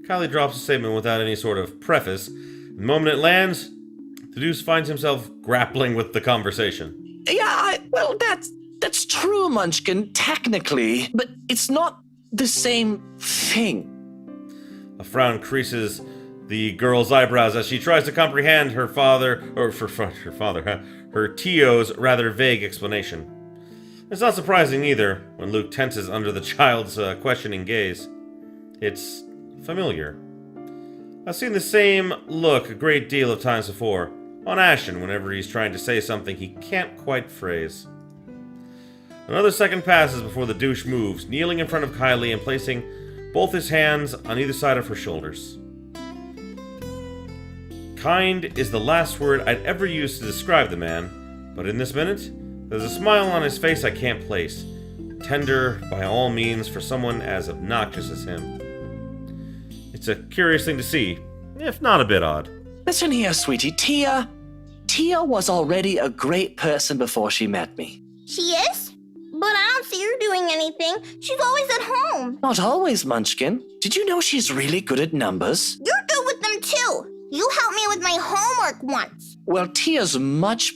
Kylie drops a statement without any sort of preface. The moment it lands, the Deuce finds himself grappling with the conversation.
Yeah, well, that's true, Munchkin, technically. But it's not the same thing.
A frown creases the girl's eyebrows as she tries to comprehend her Tio's rather vague explanation. It's not surprising either when Luke tenses under the child's questioning gaze. It's familiar. I've seen the same look a great deal of times before, on Ashton whenever he's trying to say something he can't quite phrase. Another second passes before the douche moves, kneeling in front of Kylie and placing both his hands on either side of her shoulders. Kind is the last word I'd ever use to describe the man, but in this minute, there's a smile on his face I can't place. Tender, by all means, for someone as obnoxious as him. It's a curious thing to see, if not a bit odd.
Listen here, sweetie. Tia was already a great person before she met me.
She is? But I don't see her doing anything. She's always at home.
Not always, Munchkin. Did you know she's really good at numbers?
You're good with them too. You helped me with my homework once.
Well, Tia's much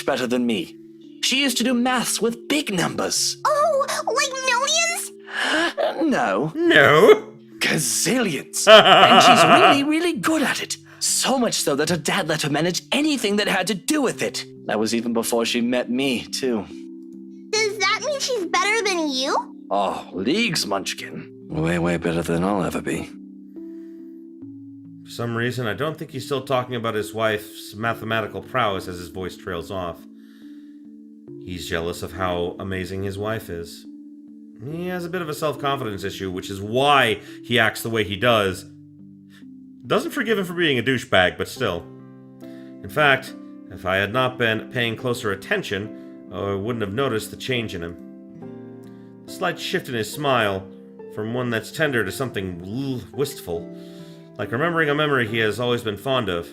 better than me. She used to do maths with big numbers.
Oh, like millions?
No.
No?
Gazillions. And she's really good at it. So much so that her dad let her manage anything that had to do with it. That was even before she met me, too.
Does that mean she's better than you?
Oh, leagues, Munchkin. Way better than I'll ever be.
For some reason, I don't think he's still talking about his wife's mathematical prowess as his voice trails off. He's jealous of how amazing his wife is. He has a bit of a self-confidence issue, which is why he acts the way he does. Doesn't forgive him for being a douchebag, but still. In fact, if I had not been paying closer attention, I wouldn't have noticed the change in him. A slight shift in his smile, from one that's tender to something wistful, like remembering a memory he has always been fond of,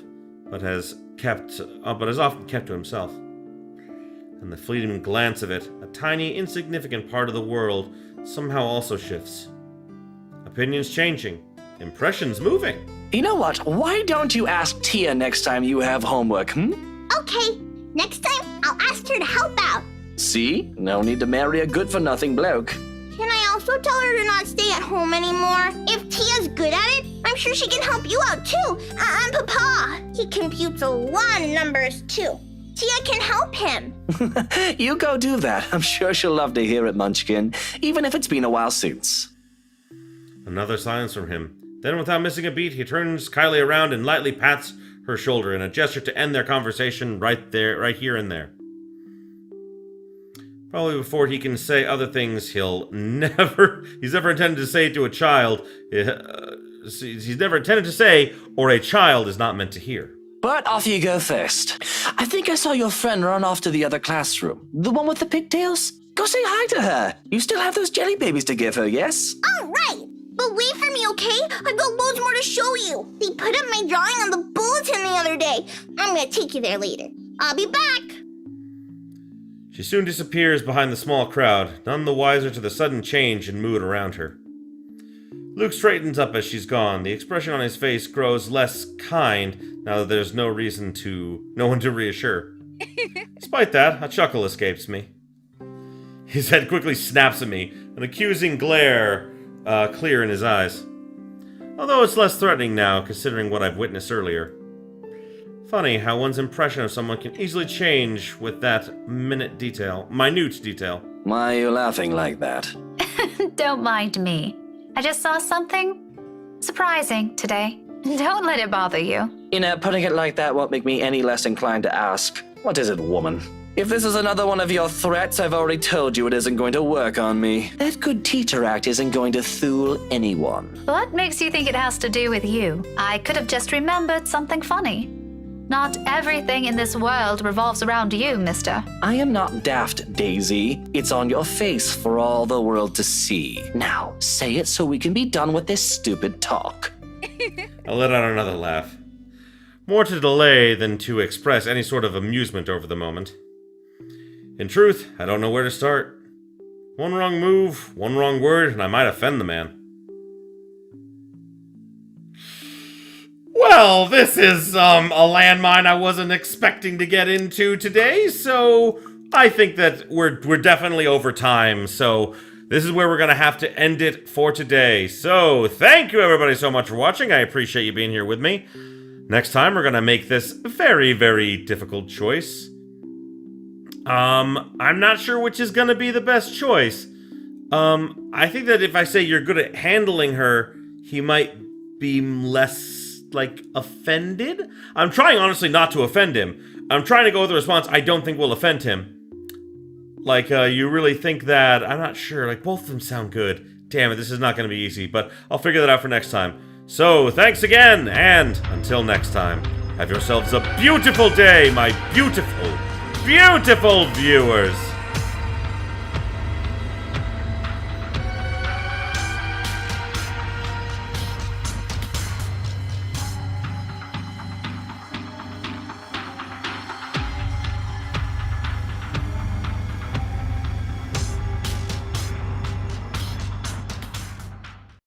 but has often kept to himself. And the fleeting glance of it, a tiny, insignificant part of the world, somehow also shifts. Opinions changing, impressions moving.
You know what? Why don't you ask Tia next time you have homework,
Okay, next time I'll ask her to help out.
See? No need to marry a good-for-nothing bloke.
Can I also tell her to not stay at home anymore? If Tia's good at it, I'm sure she can help you out too. And Papa, he computes a lot of numbers too. Tia can help him.
You go do that. I'm sure she'll love to hear it, Munchkin, even if it's been a while since.
Another silence from him. Then, without missing a beat, he turns Kylie around and lightly pats her shoulder in a gesture to end their conversation right here and there. Probably before he can say other things he's never intended to say to a child. He's never intended to say, or a child is not meant to hear.
But off you go first. I think I saw your friend run off to the other classroom. The one with the pigtails? Go say hi to her. You still have those jelly babies to give her, yes?
All right. But wait for me, okay? I've got loads more to show you. They put up my drawing on the bulletin the other day. I'm gonna take you there later. I'll be back.
She soon disappears behind the small crowd, none the wiser to the sudden change in mood around her. Luke straightens up as she's gone. The expression on his face grows less kind now that there's no one to reassure. Despite that, a chuckle escapes me. His head quickly snaps at me, an accusing glare clear in his eyes. Although it's less threatening now, considering what I've witnessed earlier. Funny how one's impression of someone can easily change with that minute detail.
Why are you laughing like that?
Don't mind me. I just saw something surprising today. Don't let it bother you.
Putting it like that won't make me any less inclined to ask. What is it, woman? If this is another one of your threats, I've already told you it isn't going to work on me. That good teacher act isn't going to fool anyone.
What makes you think it has to do with you? I could have just remembered something funny. Not everything in this world revolves around you, mister.
I am not daft, Daisy. It's on your face for all the world to see. Now, say it so we can be done with this stupid talk.
I let out another laugh. More to delay than to express any sort of amusement over the moment. In truth, I don't know where to start. One wrong move, one wrong word, and I might offend the man. Well, this is, a landmine I wasn't expecting to get into today, so I think that we're definitely over time, so this is where we're gonna have to end it for today. So, thank you everybody so much for watching. I appreciate you being here with me. Next time, we're gonna make this very, very difficult choice. I'm not sure which is gonna be the best choice. I think that if I say you're good at handling her, he might be less, like, offended? I'm trying, honestly, not to offend him. I'm trying to go with a response I don't think will offend him. Like, you really think that... I'm not sure. Like, both of them sound good. Damn it, this is not gonna be easy, but I'll figure that out for next time. So, thanks again, and until next time, have yourselves a beautiful day, my beautiful, beautiful viewers!